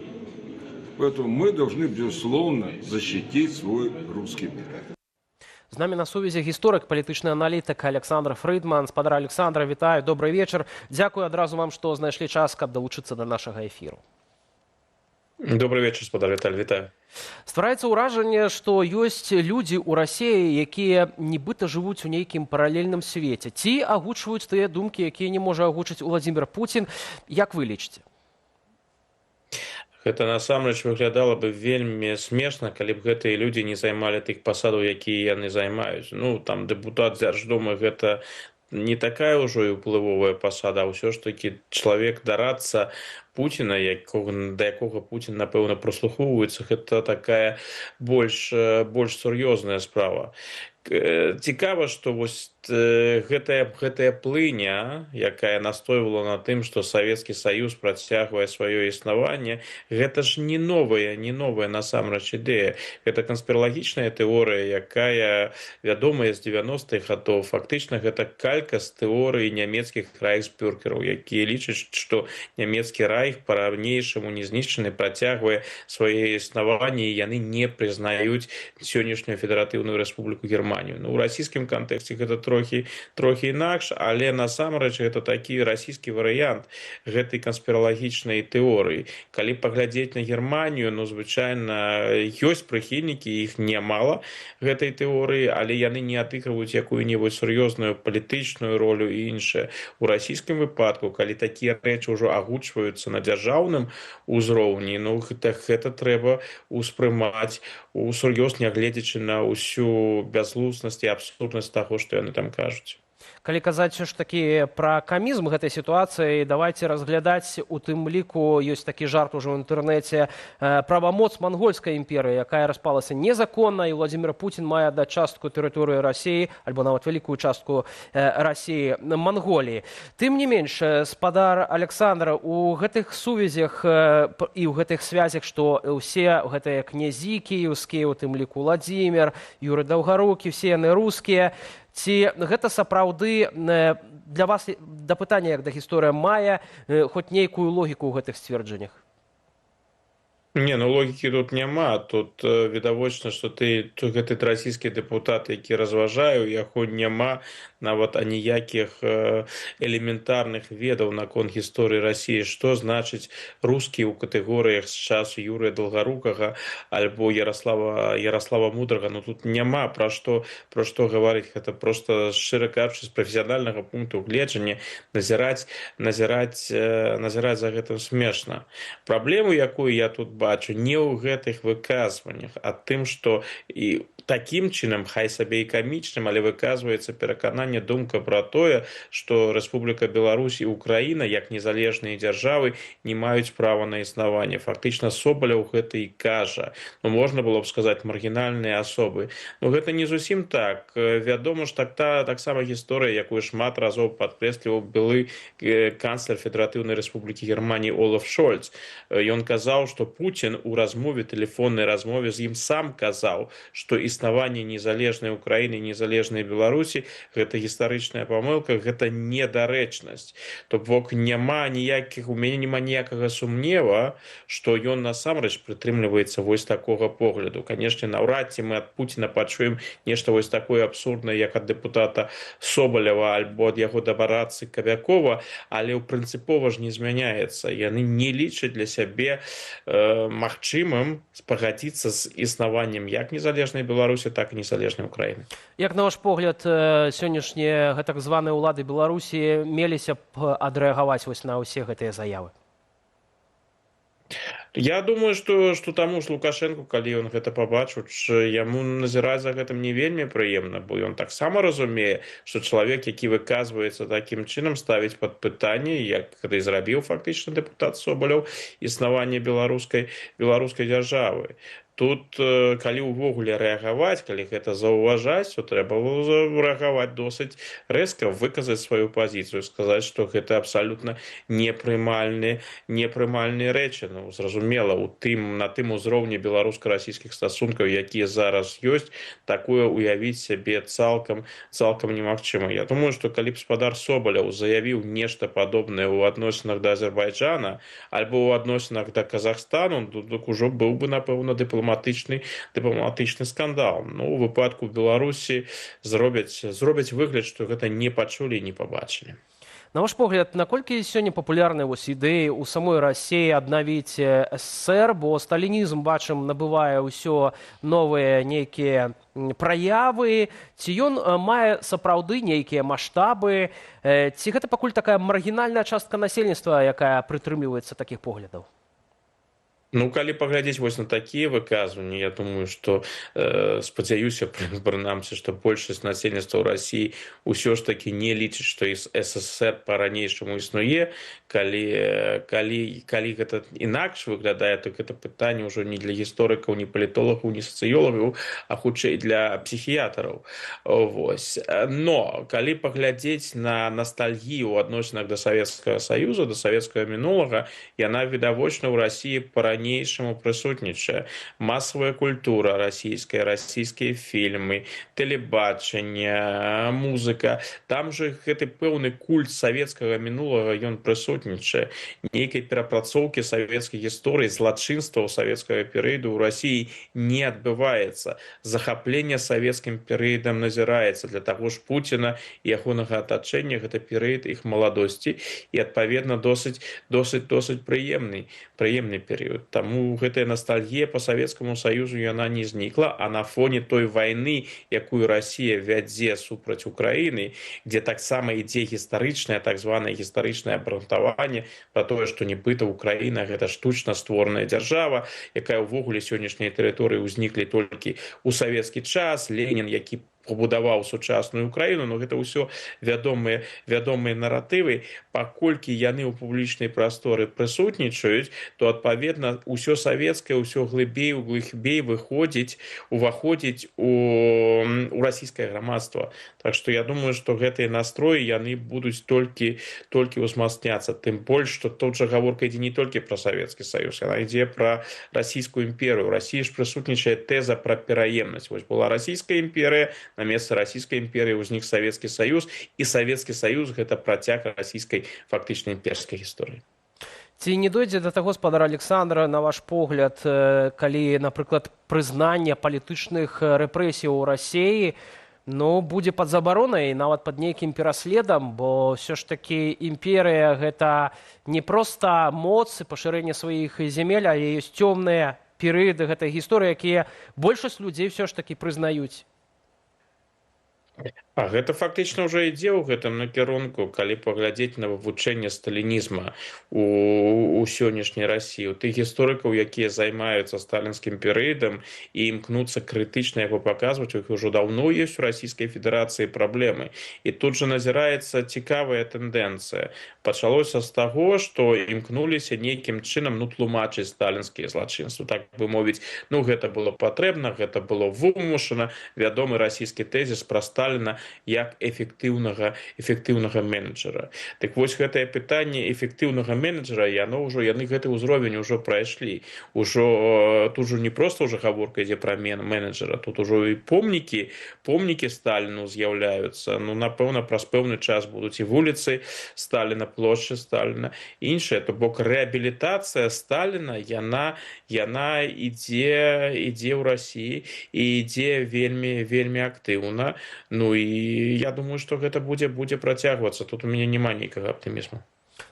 Поэтому мы должны, безусловно, защитить свой русский мир. З намі на сувязі гісторык, палітычны аналітык Александр Фрыдман. Спадар Александра, вітаю, добрый вечар. Дзякую адразу вам, што знайшлі час, каб далучыцца да нашага эфіру. Добрый вечар, спадар Віталь, вітаю. Ствараецца ўражанне, што ёсць людзі ў Расіі, якія нібыта жывуць у нейкім паралельным свеце. Ці агучваюць тыя думкі, якія не можа агучыць Уладзімір Пуцін. Як вы лічыце? Гэта насамрэч выглядала бы вельмі смешна, калі б гэтыя людзі не займалі тых пасадаў, якія яны займаюць. Ну, там дэпутат Дзярждумы гэта не такая ўжо і ўплывовая пасада, а ўсё ж такі чалавек дарадца Пуціна, да якога Пуцін, напэўна, прыслухоўваецца, гэта такая больш сур'ёзная справа. Цікава, што вось гэтая плыня, якая настойвала на тым, што Савецкі Саюз працягвае сваё існаванне, гэта ж не новая насамрэч ідэя. Гэта канспіралагічная тэорыя, якая вядомая з 90-х гадоў. Фактычна гэта калька з тэорыі нямецкіх райхсбюргераў, якія лічаць, што нямецкі райх па-ранейшаму не знішчаны, працягвае сваё існаванне, і яны не прызнаюць сённяшнюю федэратыўную рэспубліку Германію. Ну, у расійскім кантэксце гэта трохі інакш, але насамрэч гэта такі расійскі варыянт гэтай канспіралагічнай тэорыі. Калі паглядзець на Германію, ну, звычайна, ёсць прыхільнікі, іх немала гэтай тэорыі, але яны не адыгрываюць якую-небудзь сур'ёзную палітычную ролю і іншае. У расійскім выпадку, калі такія рэчы ўжо агучваюцца на дзяржаўным узроўні, ну, гэта трэба ўспрымаць усур'ёз, нягледзячы на ўсю бязглуснасць і абсурднасць таго, што яны там кажуць. Калі казаць ж такі пра камізм гэтай сітуацыі, давайце разглядаць, у тым ліку ёсць такі жарт ужо ў інтэрнэце, правамоц мангольскай імперыі, якая распалася незаконна, і Владзімір Пуцін мае аддаць частку тэрыторыі Расіі, альбо нават вялікую частку Расіі Манголіі. Тым не менш, спадар Александр, у гэтых сувязях і ў гэтых связях, што ўсе гэтыя князі кіеўскія, у тым ліку Владзімір, Юрый Даўгарукі, все яны рускія, ці гэта сапраўды для вас, да пытання як да гісторыя, мае хоць нейкую логіку ў гэтых сцверджаннях? Не, ну логікі тут няма. Тут відавочна, што гэты расійскі дэпутат, які разважае, у яго няма нават аніякіх элементарных ведаў наконт гісторыі Расіі, што значыць рускі ў катэгорыях з часу Юрыя Долгарукага альбо Ярослава Мудрага. Ну тут няма пра што гаварыць. Гэта проста, шчыра кажучы, з прафесіянальнага пункту гледжання назіраць за гэтым смешна. Праблему, якую я тут бачу, не ў гэтых выказваннях, а тым, што і такім чынам, хай сабе і камічным, але выказваецца перакананне, думка пра тое, што Рэспубліка Беларусь і Украіна, як незалежныя дзяржавы, не маюць права на існаванне. Фактычна Собаляў гэта і кажа. Ну, можна было б сказаць, маргінальныя асобы. Ну, гэта не зусім так. Вядома ж, таксама гісторыя, якую шмат разоў падкрэсліваў былы канцлер Федератыўнай Рэспублікі Германії Олаф Шольц. Ён казаў, што Пуцін у размове, тэлефоннай размове з ім сам казаў, што існаванне незалежнай Украіны, незалежнай Беларусі – гэта гістарычная памылка, гэта недарэчнасць. То бок у мяне няма ніякага сумнева, што ён насамрэч прытрымліваецца вось такога погляду. Канешне, наўрад ці мы ад Пуціна пачуем нешта вось такое абсурднае, як ад дэпутата Собалява альбо ад яго дабарацы Кавякова, але прынцыпова ж не змяняецца. Яны не лічаць для сябе магчымым спагадзіцца з існаваннем як незалежнай Беларусі, так і незалежнай Украіны. Як на ваш погляд, сённяшнія гэтак званыя ўлады Беларусі меліся б адрэагаваць вось на ўсе гэтыя заявы? Я думаю, што таму ж Лукашенко, калі ён гэта пабачыў, яму назіраць за гэтым не вельмі прыемна, бо ён таксама разумее, што чалавек, які выказваецца такім чынам, ставіць пад пытанне, як гэта і зрабіў фактычна дэпутат Собаляў, існаванне беларускай дзяржавы. Тут, калі ўвогуле рэагаваць, калі гэта заўважаць, то трэба рэагаваць досыць рэзка, выказаць сваю пазіцыю, сказаць, што гэта абсалютна непрымальныя рэчы. Ну, зразумела, на тым узроўні беларуска-расійскіх стасункаў, якія зараз ёсць, такое ўявіць сябе цалкам немагчыма. Я думаю, што калі б спадар Собаляў заявіў нешта падобнае ў адносінах да Азербайджана альбо ў адносінах да Казахстану, дык ужо быў бы, напэўна, дыпламатычны скандал. Ну, у выпадку Беларусі зробяць выгляд, што гэта не пачулі і не пабачылі. На ваш погляд, наколькі сёння папулярны вось ідэі ў самой Расіі аднавіць СССР, бо сталінізм, бачым, набывае ўсё новыя нейкія праявы, ці ён мае сапраўды нейкія маштабы, ці гэта пакуль такая маргінальная частка насельніцтва, якая прытрымліваецца такіх поглядаў? Ну, калі паглядзець вось на такія выказванні, я думаю, што спадзяюся, прынамсі, што большасць насельніцтва ў Расіі ўсё ж такі не лічыць, што СССР па-ранейшаму існуе. Калі гэта інакш выглядае, то гэта пытанне ўжо не для гісторыкаў, не палітолагаў, не сацыёлагаў, а хутчэй для псіхіятараў. Но калі паглядзець на настальгію ў адносінах да Савецкага Саюза, да савецкага мінулага, яна відавочна ў Расіі па-ранейшаму прысутнічае. Масавая культура расійская, расійскія фільмы, тэлебачанне, музыка. Там жа гэты пэўны культ савецкага мінулага, ён прысутнічае. Нейкай перапрацоўкі савецкай гісторыі, злачынстваў савецкага перыяду ў Расіі не адбываецца. Захапленне савецкім перыядам назіраецца. Для таго ж Пуціна і ягонага атачэння гэта перыяд іх маладосці і, адпаведна, досыць прыемны перыяд. Таму гэтая ностальгія па Савецкаму Саюзу яна не знікла, а на фоне той вайны, якую Расія вядзе супраць Украіны, дзе таксама ідзе гістарычнае, так званае гістарычнае абгрунтаванне пра тое, што нібыта Украіна гэта штучна створаная дзяржава, якая ўвогуле сённяшняй тэрыторыі ўзніклі толькі ў савецкі час, Ленін, які пабудаваў сучасную Украіну, но гэта ўсё вядомыя наратывы. Паколькі яны ў публічнай прасторы прысутнічаюць, то, адпаведна, ўсё савецкае, ўсё глыбей уваходзіць у расійскае грамадства. Так што я думаю, што гэтыя настроі яны будуць толькі ўзмацняцца. Тым больш, што тут жа гаворка ідзе не толькі пра Савецкі Саюз, яна ідзе пра расійскую імперыю. У Расіі ж прысутнічае тэза пра пераемнасць. Вось была расійская імперыя, на месцы расійскай імперыі ўзнік Савецкі Саюз, і Савецкі Саюз гэта працяг расійскай фактычна імперскай гісторыі. Ці не дойдзе да таго, спадар Александра, на ваш погляд, калі, напрыклад, прызнанне палітычных рэпрэсій у Расіі будзе пад забаронай, нават пад нейкім пераследам, бо ўсё ж такі імперыя гэта не проста моц і пашырэнне сваіх земель, але ёсць цёмныя перыяды гэтай гісторыі, якія большасць людзей ўсё ж такі прызнаюць. А гэта фактычна ўжо ідзе ў гэтым накірунку, калі паглядзець на вывучэнне сталінізма у сённяшняй Расіі. У тых гісторыкаў, якія займаюцца сталінскім перыядам і імкнуцца крытычна яго паказваць, у іх ужо даўно ёсць у Расійскай Федэрацыі праблемы. І тут жа назіраецца цікавая тэндэнцыя. Пачалося з таго, што імкнуліся нейкім чынам тлумачыць сталінскія злачынствы. Так бы мовіць, гэта было патрэбна, гэта было вымушана. Вядомы расійскі тэзіс пра Сталіна як эфектыўнага менеджера. Так вось гэтае пытанне эфектыўнага менеджера, яны гэты ўзровень ужо прайшлі. Тут ужо не проста ўжо гаворка ідзе пра менеджера, тут ужо і помнікі Сталіну з'яўляюцца. Напэўна, праз пэўны час будуць і вуліцы Сталіна, плошчы Сталіна, іншае. То бок рэабілітацыя Сталіна, яна ідзе ў Расіі і ідзе вельмі актыўна. І я думаю, што гэта будзе працягвацца. Тут у мяне няма нейкага аптымізму.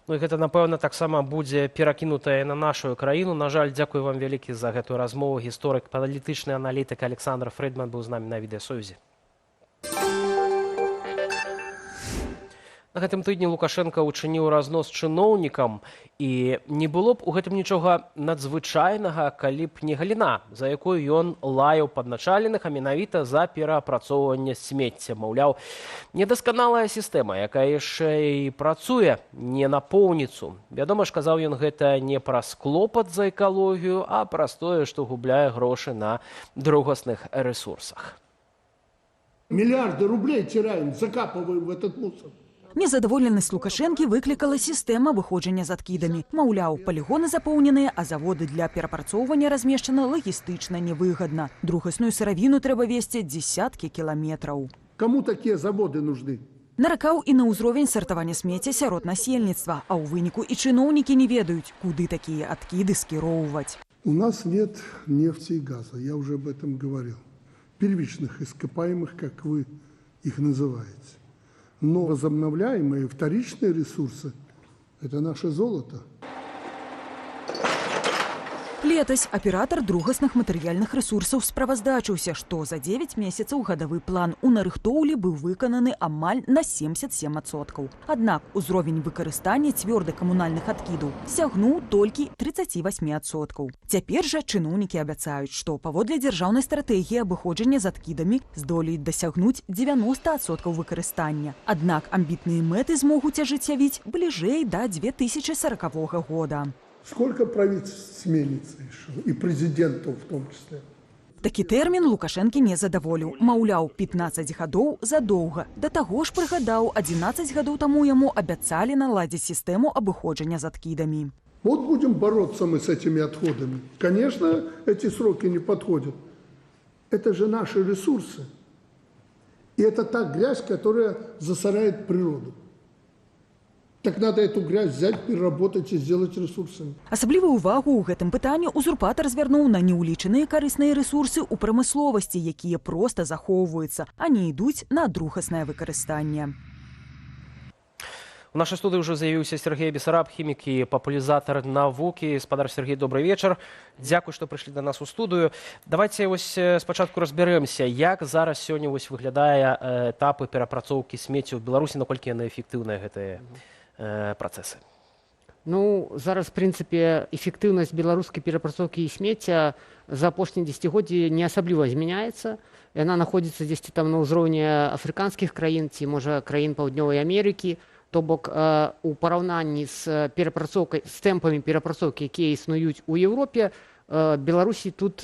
І гэта, напэўна, таксама будзе перакінутае на нашу краіну. На жаль, дзякую вам вялікі за гэтую размову. Гісторык, палітычны аналітык Александр Фрыдман быў з намі на відэасувязі. На гэтым тыдні Лукашенко учыніў разнос чыноўнікам, і не было б у гэтым нічога надзвычайнага, калі б не галіна, за якую ён лаяў падначаленых, а менавіта за пераапрацоўванне смецця. Маўляў, недасканалая сістэма, якая яшчэ і працуе не на поўніцу. Вядома ж, казаў ён гэта не праз клопат за экалогію, а праз тое, што губляе грошы на другасных ресурсах. Миллиарды рублей теряем, закапываем в этот мусор. Незадаволенасць Лукашэнкі выклікала сістэма выходжання з адкідамі. Маўляў, палігоны запоўненыя, а заводы для перапрацоўвання размешчаны лагістычна невыгадна. Другасную сыравіну трэба везці дзесяткі кіламетраў. Кому такія заводы нужны? Наракаў і на ўзровень сартавання смецця сярод насельніцтва, а ў выніку і чыноўнікі не ведаюць, куды такія адкіды скіроўваць. У нас нет нефти и газа, я уже об этом говорил. Первичных ископаемых, как вы их называете. Но возобновляемые вторичные ресурсы – это наше золото. Летась аператар другасных матэрыяльных рэсурсаў справаздачыўся, што за 9 месяцаў гадавы план у нарыхтоўлі быў выкананы амаль на 77%. Аднак узровень выкарыстання цвёрда-камунальных адкідаў сягнуў толькі 38%. Цяпер жа чыноўнікі абяцаюць, што паводле дзяржаўнай стратэгіі абыходжання з адкідамі здолеюць дасягнуць 90% выкарыстання. Аднак амбітныя мэты змогуць ажыццявіць бліжэй да 2040 года. Сколько правительств сменится еще, и президентов в том числе. Такі тэрмін Лукашэнкі не задаволіў. Маўляў, 15 гадоў задоўга. Да таго ж прыгадаў, 11 гадоў таму яму абяцалі наладзіць сістэму абыходжання з адкідамі. Вот будем бороться мы с этими отходами. Конечно, эти сроки не подходят. Это же наши ресурсы. И это та грязь, которая засоряет природу. Так надо эту грязь взять, переработать и сделать ресурсами. Асаблівую увагу ў гэтым пытанні узурпатар звярнуў на неулічаныя карысныя рэсурсы ў прамысловасці, якія проста захоўваюцца, а не ідуць на другаснае выкарыстанне. У нашай студыі ўжо з'явіўся Сергей Бесараб, хімік і папулярызатар навукі. Спадар Сергей, добрый вечар. Дзякуй, што прыйшлі да нас у студыю. Давайце спачатку разбярэмся, як зараз сёння выглядае этапы перапрацоўкі смецця ў Беларусі, наколькі яны эфектыўныя гэтыя працэсы? Зараз, в прынцыпе, эфектыўнасць беларускай перапрацоўкі смецця за апошнія дзесяцігоддзі не асабліва змяняецца. Яна знаходзіцца дзесьці там на ўзроўні афрыканскіх краін ці, можа, краін Паўднёвай Амерыкі. То бок у параўнанні з перапрацоўкай, з тэмпамі перапрацоўкі, якія існуюць у Еўропе, Беларусі тут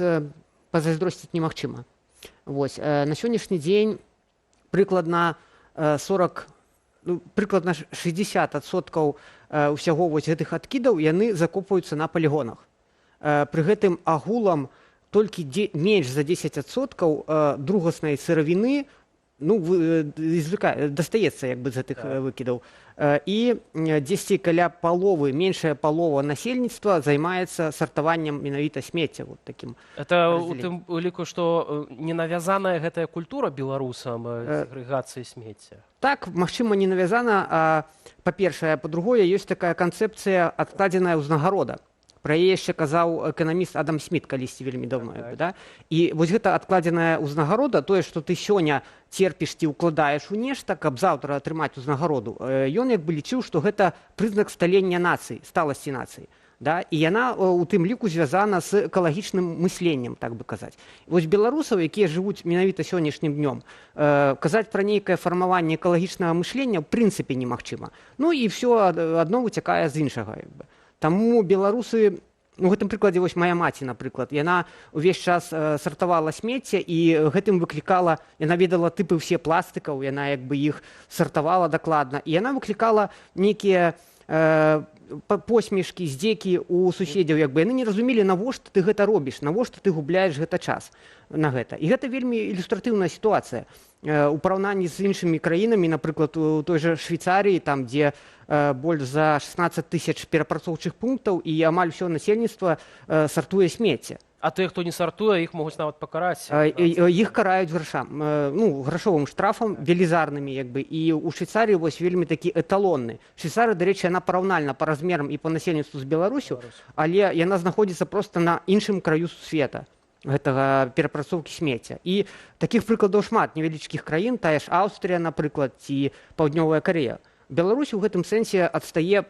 пазайздросціць немагчыма. На сённяшні дзень прыкладна 60% ўсяго гэтых адкідаў яны закопваюцца на палігонах. Пры гэтым агулам толькі менш за 10% другаснай сыравіны дастаецца з гэтых выкідаў. і дзесьці каля паловы, меншая палова насельніцтва займаецца сартаваннем менавіта смецця вот таким. Это у тым ліку, што не навязаная гэтая культура беларусам сегрэгацыі смецця? Так, магчыма, не навязана, а па-першае, па-другое, ёсць такая канцэпцыя адкладзеная ўзнагарода. Пра яе яшчэ казаў эканаміст Адам Сміт калісьці вельмі даўно. Да? І вось гэта адкладзеная ўзнагарода, тое, што ты сёння церпіш ці ўкладаеш у нешта, каб заўтра атрымаць узнагароду, ён як бы лічыў, што гэта прызнак сталення нацыі, сталасці нацыі. Да? І яна у тым ліку звязана з экалагічным мысленнем, так бы казаць. Вось беларусаў, якія жывуць менавіта сённяшнім днём, казаць пра нейкае фармаванне экалагічнага мыслення ў прынцыпе немагчыма. Ну і ўсё адно выцякае з іншага. Таму беларусы, у гэтым прыкладзе вось мая маці, напрыклад, яна ўвесь час сартавала смецце і гэтым выклікала, яна ведала тыпы ўсе пластыкаў, яна як бы іх сартавала дакладна, і яна выклікала нейкія посмешкі, здзекі у суседзяў, як бы яны не разумелі, навошта ты гэта робіш, навошта ты губляеш гэта час на гэта. І гэта вельмі ілюстратыўная сітуацыя. У параўнанні з іншымі краінамі, напрыклад, у той жа Швейцарыі, там, дзе больш за 16 тысяч перапрацоўчых пунктаў і амаль усё насельніцтва сартуе смецце. А тыя, хто не сартуе, іх могуць нават пакараць? Іх караюць грашовым штрафам, велізарнымі, як бы. І ў Швейцарыі вось вельмі такі эталонны. Швейцарыя, дарэчы, яна параўнальна па размерам і па насельніцтву з Беларусю, але яна знаходзіцца проста на іншым краю света гэтага перапрацоўкі смецця. І такіх прыкладаў шмат невялічкіх краін, тая ж Аўстрыя, напрыклад, ці Паўднёвая Карэя. Беларусь у гэтым сэнсе адстае,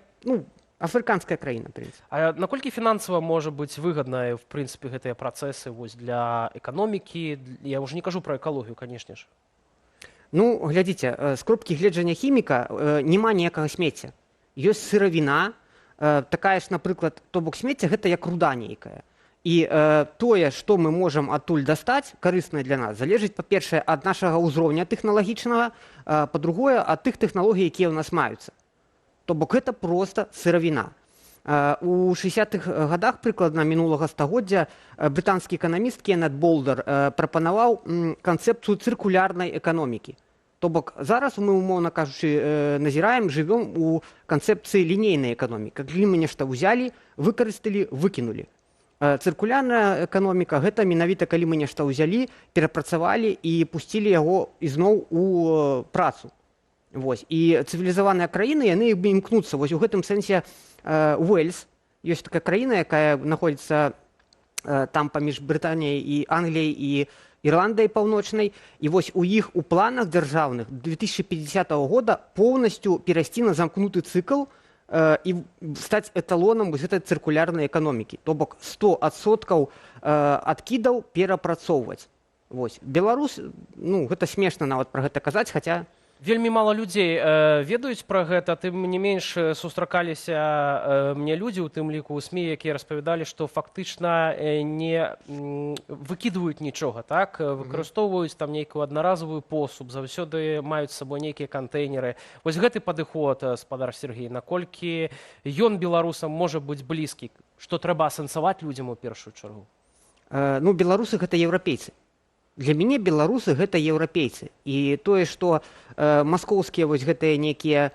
афрыканская краіна, в прынцыпе. А наколькі фінансава можа быць выгадныя, в прынцыпе, гэтыя працэсы вось для эканомікі? Я ўжо не кажу пра экалогію, канешне ж. Ну, глядзіце, з кропкі гледжання хіміка няма ніякага смецця. Ёсць сыравіна, такая ж, напрыклад, то бок смецця гэта як руда нейкая. І тое, што мы можам адтуль дастаць, карыснае для нас, залежыць, па-першае, ад нашага ўзроўня тэхналагічнага, па-другое, ад тых тэхналогій, якія ў нас маюцца. То бок гэта проста сыравіна. У 60-х гадах, прыкладна мінулага стагоддзя, брытанскі эканаміст Кеннет Болдер прапанаваў канцэпцыю цыркулярнай эканомікі. То бок зараз мы, умоўна кажучы, назіраем, жывём у канцэпцыі лінейнай эканомікі. Калі мы нешта ўзялі, выкарысталі, выкінулі. Цыркулярная эканоміка гэта менавіта калі мы нешта ўзялі, перапрацавалі і пусцілі яго ізноў у працу. Вось. І цывілізаваныя краіны яны імкнуцца. Вось у гэтым сэнсе Уэльс ёсць такая краіна, якая знаходзіцца там паміж Брытаніяй і Англіяй і Ірландыяй паўночнай. І вось у іх у планах дзяржаўных 2050 года поўнасцю перайсці на замкнуты цыкл і стаць эталонам гэтай цыркулярнай эканомікі. То бок 100% адкідаў перапрацоўваць. Беларусь, гэта смешна нават пра гэта казаць, хаця... Вельмі мала людзей ведаюць пра гэта, тым не менш сустракаліся мне людзі, у тым ліку ў СМІ, якія распавядалі, што фактычна не выкідваюць нічога, так? Выкарыстоўваюць там нейкую аднаразовую посуд, заўсёды маюць з сабой нейкія кантэйнеры. Вось гэты падыход, спадар Сергей, наколькі ён беларусам можа быць блізкі, што трэба асэнсаваць людзям у першую чаргу? Беларусы гэта еўрапейцы. Для мяне беларусы гэта еўрапейцы. І тое, што маскоўскія вось гэтыя нейкія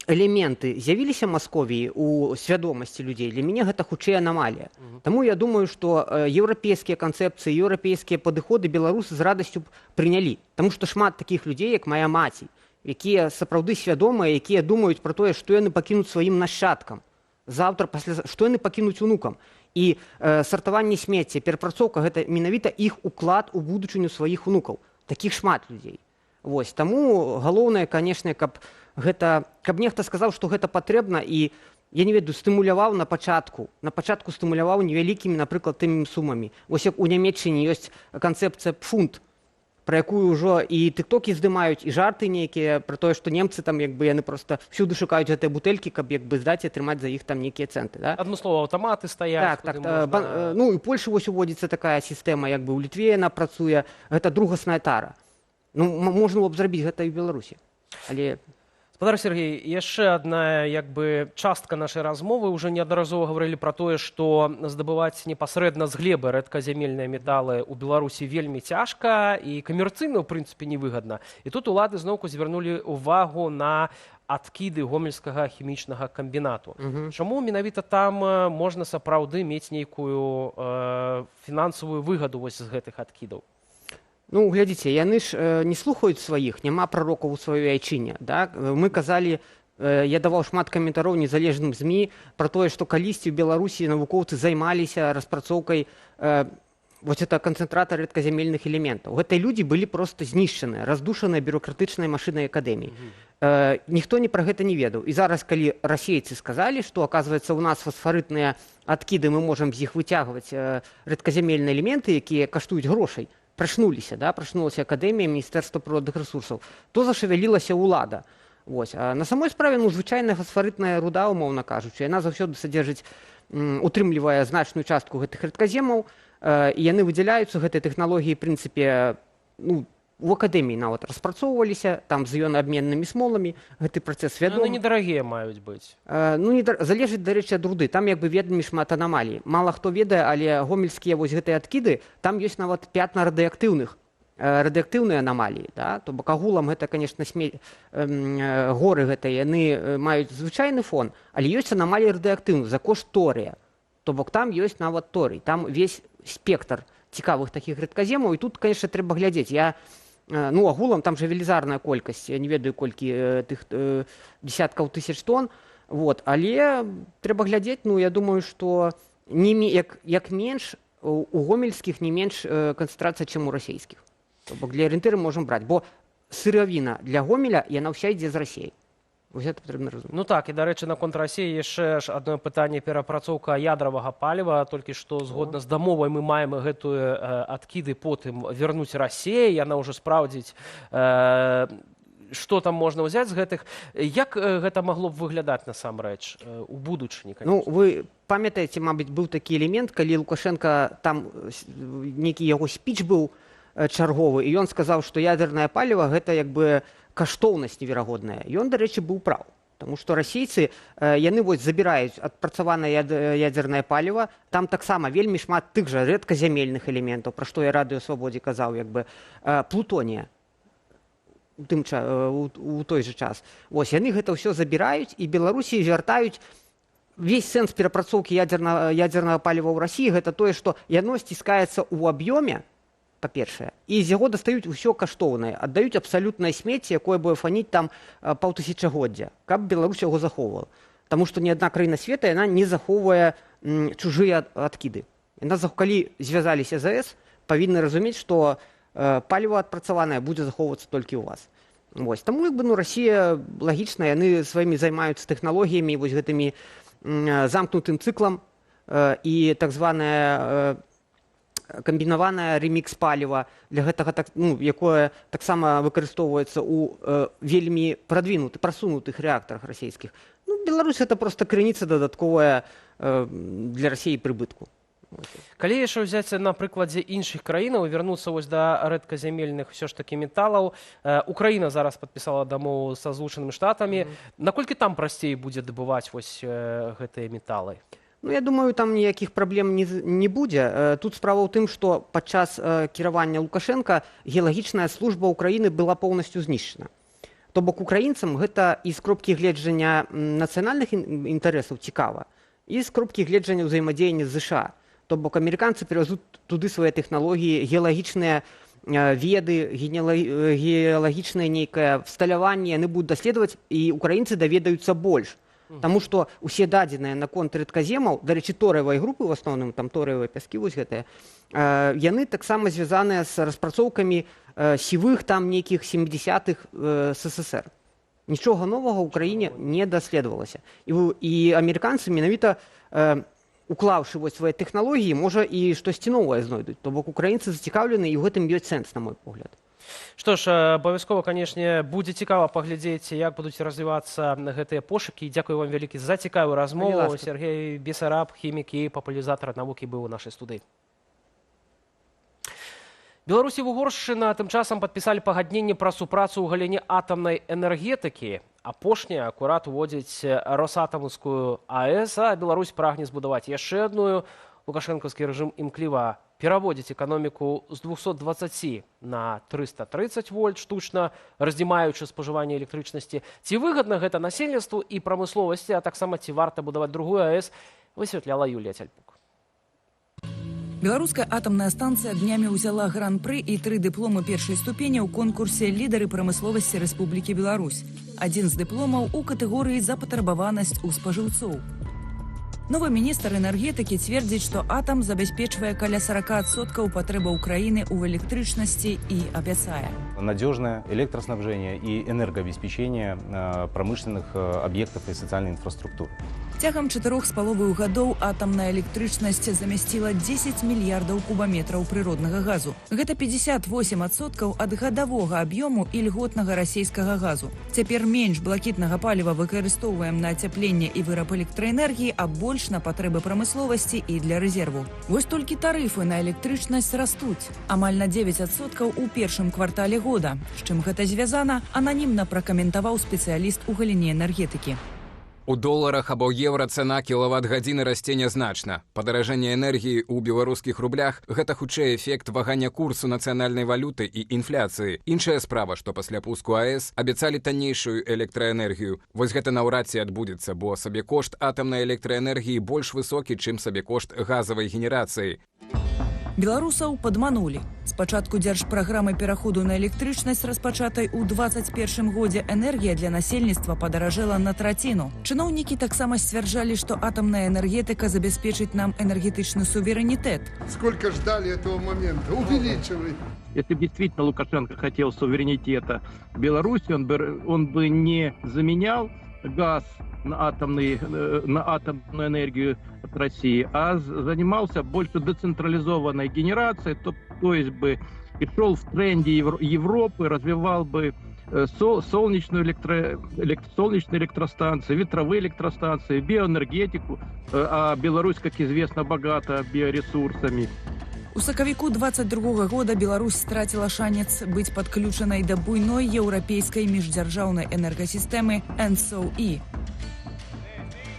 элементы з'явіліся Масковіі у свядомасці людзей, для мяне гэта хутчэй анамалія. Таму я думаю, што еўрапейскія канцэпцыі, еўрапейскія падыходы беларусы з радасцю прынялі. Таму што шмат такіх людзей, як мая маці, якія сапраўды свядомыя, якія думаюць пра тое, што яны пакінуць сваім нашчадкам. Заўтра, што яны пакінуць унукам. І сартаванне смецця, перапрацоўка гэта менавіта іх уклад у будучыню сваіх унукаў. Такіх шмат людзей. Вось. Таму галоўнае, канешне, каб нехта сказаў, што гэта патрэбна, і я не ведаю, стымуляваў на пачатку стымуляваў невялікімі, напрыклад, тымі сумамі. Вось як у Нямецчыне ёсць канцэпцыя пфунт, пра якую ўжо і тыктокі здымаюць, і жарты нейкія пра тое, што немцы там як бы яны проста всюды шукаюць гэтыя бутэлькі, каб як бы здаць і атрымаць за іх там нейкія цэнты. Адно слова, аўтаматы стаяць. Так. Ну і ў Польшы вось уводзіцца такая сістэма, як бы ў Літве яна працуе, гэта другасная тара. Ну, можна было б зрабіць гэта і ў Беларусі. Але... Спадар Сергей, яшчэ адна частка нашай размовы. Уже неаднаразова гаварылі пра тое, што здабываць непасрэдна з глебы рэдказямельныя металы ў Беларусі вельмі цяжка і камерцыйна, ў прынцыпе, невыгадна. І тут улады зноўку звярнулі ўвагу на адкіды гомельскага хімічнага камбінату. Чаму менавіта там можна сапраўды мець нейкую фінансавую выгаду вось з гэтых адкідаў? Ну, глядзіце, яны ж не слухаюць сваіх, няма прарокаў у сваёй айчыне. Да? Мы казалі, я даваў шмат каментароў незалежным ЗМІ пра тое, што калісьці ў Беларусі навукоўцы займаліся распрацоўкай вось это канцэнтрата рэдказямельных элементаў. Гэтыя людзі былі проста знішчаныя, раздушаныя бюрократычнай машынай акадэміі. Ніхто пра гэта не ведаў. І зараз, калі расейцы сказалі, што, аказваецца, у нас фасфарытныя адкіды, мы можам з іх выцягваць рэдказямельныя элементы, якія каштуюць грошай, прачнуліся, да? Прачнулася акадэмія, міністэрства прыродных рэсурсаў, то зашавялілася ўлада. Вось. А на самой справе, ну, звычайная фасфарытная руда, умоўна кажучы, яна заўсёды садзержыць, утрымлівае значную частку гэтых рэдказемаў, і яны выдзяляюцца, гэтыя тэхналогіі, в прынцыпе, ну, у акадэміі нават распрацоўваліся, там з іёнаабменнымі смоламі, гэты працэс вядомы. Яны недарагія маюць быць. Ну, залежыць, дарэчы, ад руды, там як бы вельмі шмат анамалій. Мала хто ведае, але гомельскія вось гэтыя адкіды, там ёсць нават пятна радыактыўныя анамаліі. Да? То бок агулам гэта, канешне, горы гэтыя, яны маюць звычайны фон, але ёсць анамаліі радыактыўныя за кошт торыя. То бок там ёсць нават торый, там весь спектр цікавых такіх рэдказемаў, і тут, конечно, трэба глядзець. Ну, агулам там жа велізарная колькасць, я не ведаю, колькі тых десяткаў тысяч тонн, вот. Але трэба глядзець, ну, я думаю, што як менш, у гомельскіх не менш канцэнтрацыя, чым у расейскіх. То бок для арыентыры можам браць, бо сыравіна для Гомеля, яна ўся ідзе з Расіі. Ну так, і, дарэчы, наконт Расіі яшчэ ж адно пытанне, перапрацоўка ядравага паліва, толькі што згодна з дамовай мы маем гэтыя адкіды потым вернуць Расіі, яна ўжо спраўдзіць, што там можна ўзяць з гэтых. Як гэта магло б выглядаць насамрэч у будучыні? Ну, вы памятаеце, мабыць, быў такі элемент, калі Лукашенко, там нейкі яго спіч быў чарговы, і ён сказаў, што ядернае паліва гэта як бы каштоўнасць неверагодная. Ён, дарэчы, быў праў. Таму што расейцы, яны вось забіраюць адпрацаванае ядернае паліва, там таксама вельмі шмат тых жа рэдказямельных элементаў, пра што я Радыё Свабодзе казаў, як бы плутонія у той же час. Вось, яны гэта ўсё забіраюць, і Беларусі вяртаюць. Весь сэнс перапрацоўкі ядернага паліва ў Расіі гэта тое, што яно сціскаецца ў аб'ёме, па-першае, і з яго дастаюць усё каштоўнае, аддаюць абсалютнае смецце, якое будзе фаніць там паўтысячагоддзя, каб Беларусь яго захоўвала. Таму што ні адна краіна света, яна не захоўвае чужыя адкіды. Калі звязаліся з АЭС, павінны разумець, што паліва адпрацаванае будзе захоўвацца толькі ў вас. Вось. Таму, як бы, ну, Расія лагічна, яны сваімі займаюцца тэхналогіямі, вось гэтымі замкнутым цыклам, і так званая камбінаванае ремікс паліва, для гэтага, ну, якое таксама выкарыстоўваецца ў вельмі прасунутых рэактарах расійскіх. Ну, Беларусь гэта проста крыніца дадатковая для Расіі прыбытку. Калі яшчэ ўзяць на прыкладзе іншых краінаў і вярнуцца вось да рэдказямельных ўсё ж такі металаў, Украіна зараз падпісала дамову са Злучанымі Штатамі. Наколькі там прасцей будзе дабываць вось гэтыя металы? Ну, я думаю, там ніякіх праблем не будзе. Тут справа ў тым, што падчас кіравання Лукашенка геалагічная служба ўкраіны была поўнасцю знішчана. То бок украінцам гэта і з кропкі гледжання нацыянальных інтарэсаў цікава, і з кропкі гледжання ўзаемадзеяння з ЗША. То бок амерыканцы перавязуць туды свае тэхналогіі, геалагічныя веды, геалагічнае нейкае всталяванне, яны будуць даследаваць, і украінцы даведаюцца больш. Таму што ўсе дадзеныя наконт рэдказемаў, дарэчы, торыевай групы, в асноўным, там торыевыя пяскі, вось гэтыя, яны таксама звязаныя з распрацоўкамі сівых там нейкіх 70-х СССР. Нічога новага ў краіне не даследавалася. І амерыканцы менавіта, уклаўшы вось свае тэхналогіі, можа і штосьці новае знойдуць. То бок украінцы зацікаўлены, і ў гэтым ёсць сэнс, на мой погляд. Што ж, абавязкова, канешне, будзе цікава паглядзець, як будуць развівацца гэтыя пошукі. Дзякую вам вялікі за цікавую размову. Сергей Бесараб, хімік і папулярызатар навукі, быў у нашай студыі. Беларусь і Угоршчына тым часам падпісалі пагадненне пра супрацу ў галіне атамнай энергетыкі. Апошняя акурат уводзіць Росатамаўскую АЭС, а Беларусь прагне збудаваць яшчэ адную Лукашэнкаўскі рэжым імкліва пераводзіць эканоміку з 220 на 330 вольт штучна, раздзімаючы спажыванне электрычнасці. Ці выгадна гэта насельніцтву і прамысловасці, а таксама ці варта будаваць другую АЭС, высвятляла Юлія Цяльпук. Беларуская атамная станцыя днямі ўзяла гран-пры і 3 дыпломы першай ступені ў конкурсе «Лідары прамысловасці Рэспублікі Беларусь». Адзін з дыпломаў у катэгорыі «За патрабаванасць у спажыўцоў». Новы міністр энергетыкі цвердзіць, што атам забяспечвае каля 40% патрэбаў краіны ў электрычнасці і абяцае. Надежное электроснабжение и энергообеспечение промышленных объектов и социальной инфраструктуры. Цягам 4,5 гадоў атамная электрычнасць замясціла 10 мільярдаў кубаметраў прыроднага газу. Гэта 58% ад гадавога аб'ёму ільготнага расійскага газу. Цяпер менш блакітнага паліва выкарыстоўваем на ацяпленне і выраб электраэнергіі, а больш на патрэбы прамысловасці і для рэзерву. Вось толькі тарыфы на электрычнасць растуць. Амаль на 9% у першым квартале года. З чым гэта звязана, ананімна пракаментаваў спецыяліст у галіне энергетыкі. У доларах або еўра цана кілават-гадзіны расце нязначна. Падаражэнне энергіі ў беларускіх рублях – гэта хутчэй эфект вагання курсу нацыянальнай валюты і інфляцыі. Іншая справа, што пасля пуску АЭС абяцалі таннейшую электраэнергію. Вось гэта наўрад ці адбудзецца, бо сабекошт атамнай электраэнергіі больш высокі, чым сабекошт газавай генерацыі. Беларусаў падманулі. Спачатку дзяржпраграмы пераходу на электрычнасць, распачатай у 2021 годзе, энергія для насельніцтва падаражэла на траціну. Чыноўнікі таксама сцвярджалі, што атамная энергетыка забяспечыць нам энергетычны суверэнітэт. Сколько ждали этого момента? Увеличивай. Если бы действительно Лукашенко хотел суверенитета Беларуси, он бы не заменял газ на атомную энергию от России, а занимался больше децентрализованной генерацией, то есть бы и шел в тренде Европы, развивал бы солнечные электростанции, ветровые электростанции, биоэнергетику, а Беларусь, как известно, богата биоресурсами. У сакавіку 22 года Беларусь страціла шанец быць падключанай да буйной еўрапейскай міждзяржаўнай энергасістэмы ENTSO-E.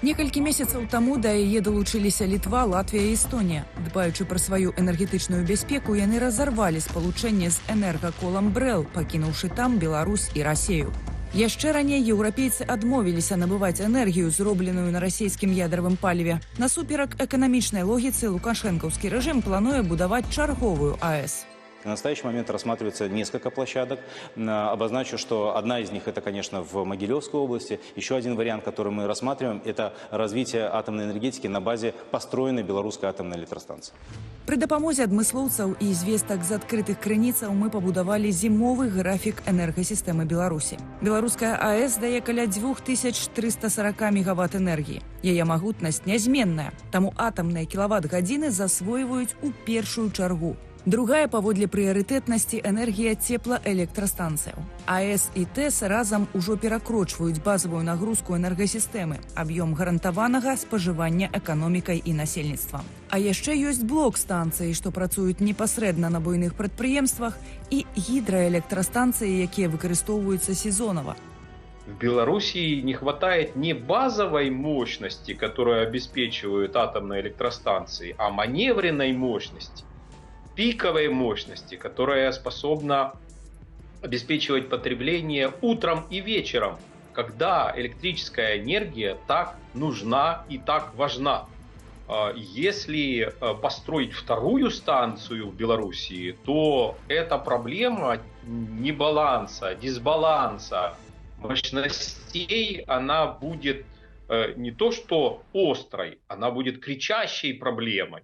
Некалькі месяцаў таму да яе далучыліся Літва, Латвія і Эстонія. Дбаючы пра сваю энергетычную бяспеку, яны разарвалі спалучэнне з энергаколам БРЭЛ, пакінуўшы там Беларусь і Расею. Яшчэ раней еўрапейцы адмовіліся набываць энергію, зробленую на расійскім ядравым паліве. Насуперак эканамічнай логіцы лукашэнкаўскі рэжым плануе будаваць чарговую АЭС. На настоящий момент рассматривается несколько площадок. Обозначу, что одна из них это, конечно, в Могилевской области. Еще один вариант, который мы рассматриваем, это развитие атомной энергетики на базе построенной белорусской атомной электростанции. Пры дапамозе адмыслоўцаў і звестак з адкрытых крыніцаў мы пабудавалі зімовы графік энергасістэмы Беларусі. Беларуская АЭС дае каля 2340 мегаватт энергіі. Яе магутнасць нязменная, таму атамныя кілават-гадзіны засвойваюць у першую чаргу. Другая паводле прыярытэтнасці энергія цеплаэлектрастанцыяў. АЭС і ТЭС разам ужо перакрочваюць базавую нагрузку энергасістэмы, аб'ём гарантаванага спажывання эканомікай і насельніцтвам. А яшчэ ёсць блок-станцыі, што працуюць непасрэдна на буйных прадпрыемствах, і гідраэлектрастанцыі, якія выкарыстоўваюцца сезонова. В Белоруссии не хватает не базовой мощности, которую обеспечивают атомные электростанции, а маневренной мощности, пиковой мощности, которая способна обеспечивать потребление утром и вечером, когда электрическая энергия так нужна и так важна. Если построить вторую станцию в Белоруссии, то эта проблема небаланса, дисбаланса мощностей, она будет не то что острой, она будет кричащей проблемой.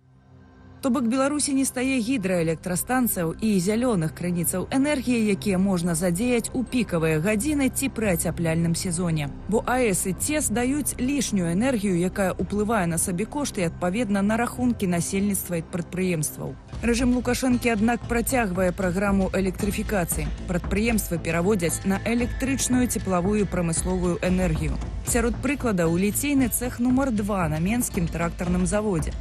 То бок Беларусі не стае гідраэлектрастанцыяў і зялёных крыніцаў энергіі, якія можна задзеяць у пікавыя гадзіны ці пры ацяпляльным сезоне. Бо АЭС і ТЭС даюць лішнюю энергію, якая ўплывае на сабекошт і адпаведна на рахункі насельніцтва і прадпрыемстваў. Рэжым Лукашэнкі, аднак, працягвае праграму электрыфікацыі. Прадпрыемствы пераводзяць на электрычную цеплавую прамысловую энергію. Сярод прыкладаў ліцейны цэх нумар 2 на Менскім трактарным заводзе.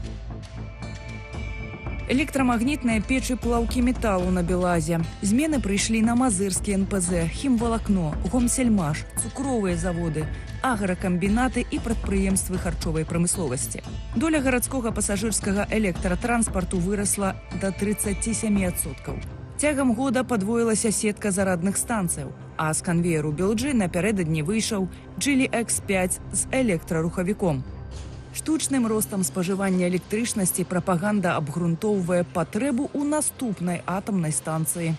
Электрамагнітныя печы плаўкі металу на Белазе. Змены прыйшлі на Мазырскі НПЗ, хімвалакно, Гомсельмаш, цукровыя заводы. агракамбінаты і прадпрыемствы харчовай прамысловасці. Доля гарадскога пасажырскага электратранспарту вырасла да 37%. Цягам года падвоілася сетка зарадных станцыяў, а з канвееру Белджы напярэдадні выйшаў Geely X5 з электрарухавіком. Штучным ростам спажывання электрычнасці прапаганда абгрунтоўвае патрэбу ў наступнай атамнай станцыі.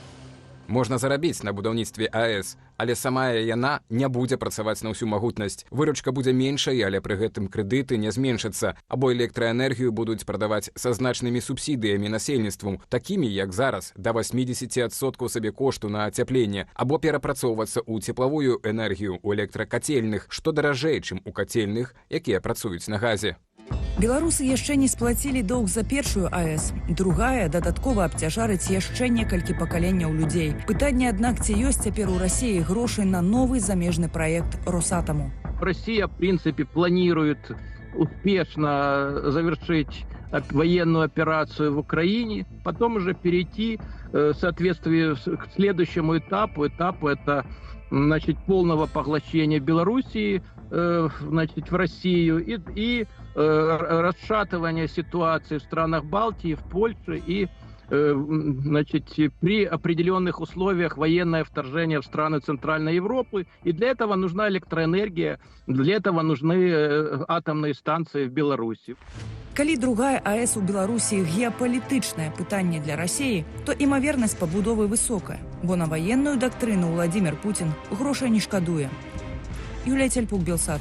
Можна зарабіць на будаўніцтве АЭС, але самая яна не будзе працаваць на ўсю магутнасць. Выручка будзе меншай, але пры гэтым крэдыты не зменшацца, або электраэнергію будуць прадаваць са значнымі субсідыямі насельніцтву, такімі, як зараз, да 80% сабекошту на ацяпленне, або перапрацоўвацца ў цеплавую энергію ў электракацельных, што даражэй, чым у кацельных, якія працуюць на газе. Беларусы яшчэ не сплацілі доўг за першую АЭС. Другая дадаткова абцяжарыць яшчэ некалькі пакаленняў людзей. Пытанне, аднак, ці ёсць цяпер у Расіі грошай на новый замежны проект Росатому. Россия, в принципе, планирует успешно завершить военную операцию в Украине, потом уже перейти в соответствии к следующему этапу. Этапу это, значит, полного поглощения Белоруссии, значит, в Россию и расшатывания ситуации в странах Балтии, в Польше и, значит, при определенных условиях военное вторжение в страны Центральной Европы. И для этого нужна электроэнергия, для этого нужны атомные станции в Беларуси. Калі другая АЭС у Беларусі геапалітычнае пытанне для Расіі, то імавернасць пабудовы высокая, бо на военную дактрыну Владимир Путин грошай не шкадуе. Юлія Цельпук, Белсат.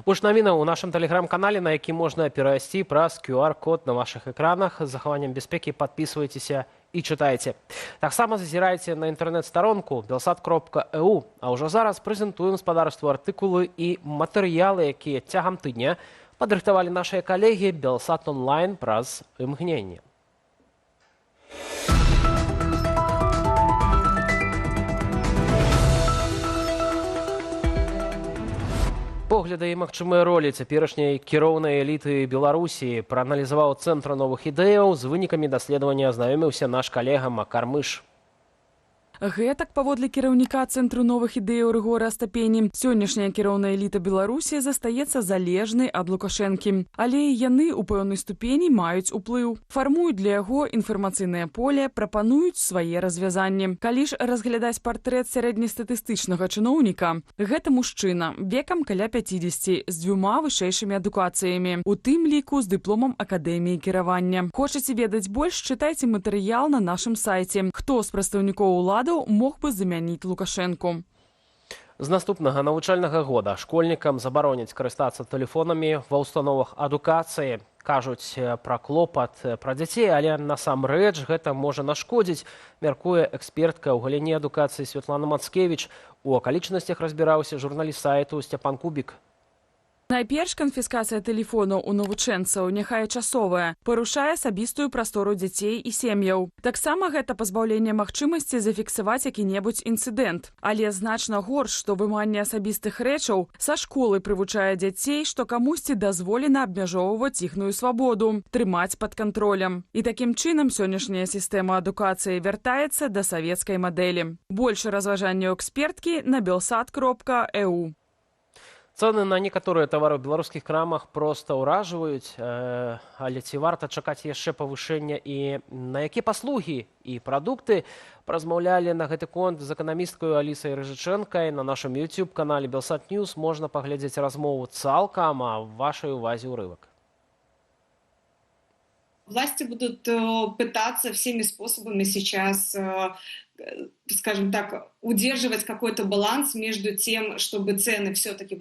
Больш навінаў у нашым тэлеграм-канале, на які можна перайсці праз QR-код на вашых экранах. З захаваннем бяспекі падпісвайцеся і чытайце. Таксама зазірайце на інтэрнэт-старонку belsat.eu. А ўжо зараз прэзентуем гаспадарству артыкулы і матэрыялы, якія цягам тыдня падрыхтавалі нашыя калегі Белсат онлайн праз імгненне. Погляды і магчымыя ролі цяперашняй кіроўнай эліты Беларусі прааналізаваў Цэнтр новых ідэяў. З вынікамі даследавання азнаёміўся наш калега Макар Мыш. Гэтак, паводле кіраўніка Цэнтру новых ідэяў Рыгора Астапені, сённяшняя кіроўная эліта Беларусі застаецца залежнай ад Лукашэнкі. Але яны ў пэўнай ступені маюць уплыў. Фармуюць для яго інфармацыйнае поле, прапануюць свае развязанні. Калі ж разглядаць партрэт сярэднестатыстычнага чыноўніка, гэта мужчына, векам каля 50, з 2 вышэйшымі адукацыямі, у тым ліку з дыпломам Акадэміі кіравання. Хочаце ведаць больш, чытайце матэрыял на нашым сайце. Хто з прадстаўнікоў уладаў мог бы замяніць Лукашэнку. З наступнага навучальнага года школьнікам забароняць карыстацца тэлефонамі ва ўстановах адукацыі. Кажуць пра клопат пра дзяцей, але насамрэч гэта можа нашкодзіць, мяркуе экспертка ў галіне адукацыі Святлана Мацкевіч. У акалічнасцях разбіраўся журналіст сайту Сцяпан Кубік. Найперш, канфіскацыя тэлефонаў у навучэнцаў, няхай часовая, парушае асабістую прастору дзяцей і сем'яў. Таксама гэта пазбаўленне магчымасці зафіксаваць які-небудзь інцыдэнт. Але значна горш, што выманне асабістых рэчаў са школы прывучае дзяцей, што камусьці дазволена абмяжоўваць іхную свабоду, трымаць пад кантролем. І такім чынам сённяшняя сістэма адукацыі вяртаецца да савецкай мадэлі. Больш разважанняў эксперткі на belsat.eu. Цэны на некаторыя тавары ў беларускіх крамах проста ўражваюць, але ці варта чакаць яшчэ павышэння і на якія паслугі і прадукты празмаўлялі на гэты конт з эканамісткаю Алісай Рыжычэнкай. На нашым YouTube-канале Белсат Ньюс можна паглядзець размову цалкам, а в вашай увазе ўрывак. Власти будут пытаться всеми способами сейчас, скажем так, удерживать какой-то баланс между тем, чтобы цены все-таки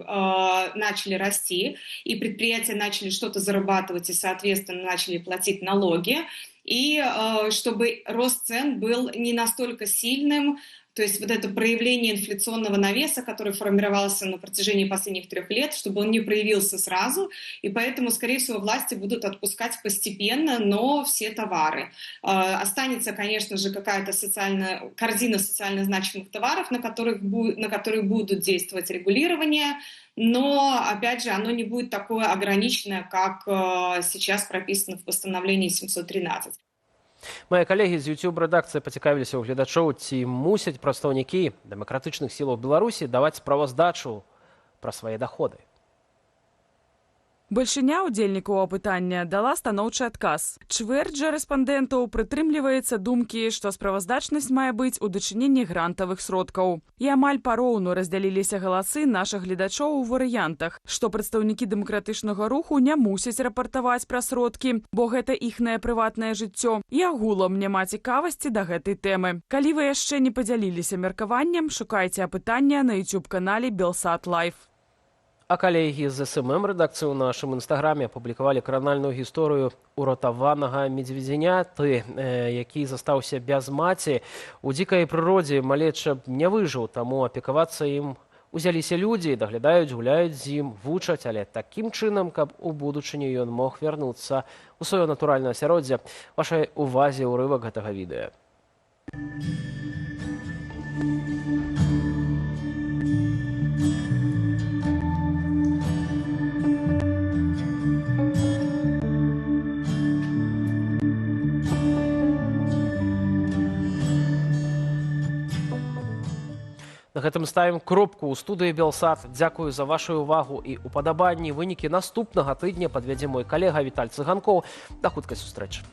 начали расти, и предприятия начали что-то зарабатывать и, соответственно, начали платить налоги, и чтобы рост цен был не настолько сильным. То есть вот это проявление инфляционного навеса, который формировался на протяжении последних 3 лет, чтобы он не проявился сразу. И поэтому, скорее всего, власти будут отпускать постепенно, но все товары. Останется, конечно же, какая-то корзина социально значимых товаров, на которые будут действовать регулирование. Но, опять же, оно не будет такое ограниченное, как сейчас прописано в постановлении 713. Мае калегі з YouTube-рэдакцыі пацікавіліся ў гледачоў, ці мусяць прадстаўнікі дэмакратычных сілаў Беларусі даваць справаздачу пра свае даходы. Бальшыня ўдзельнікаў апытання дала станоўчы адказ. Чвэрць жа рэспандэнтаў прытрымліваецца думкі, што справаздачнасць мае быць у дачыненні грантавых сродкаў. І амаль пароўну раздзяліліся галасы нашых гледачоў у варыянтах, што прадстаўнікі дэмакратычнага руху не мусяць рапартаваць пра сродкі, бо гэта іхнае прыватнае жыццё, і агулам няма цікавасці да гэтай тэмы. Калі вы яшчэ не падзяліліся меркаваннем, шукайце апытання на YouTube-канале Белсат Лайф. А калегі з СММ рэдакцыі ў нашым інстаграме апублікавалі кранальную гісторыю уратаванага медведзяняты, які застаўся без маці. У дзікай прыродзе малеча не выжыў, таму апекавацца ім узяліся людзі, даглядаюць, гуляюць з ім, вучаць, але такім чынам, каб у будучыні ён мог вярнуцца ў сваё натуральнае асяроддзе. Вашай увазе ўрывак гэтага відэа. На гэтым ставім кропку ў студыі Белсат. Дзякую за вашу увагу і упадабанні. Вынікі наступнага тыдня падвядзе мой калега Віталь Цыганкоў. Да хуткай сустрэчы.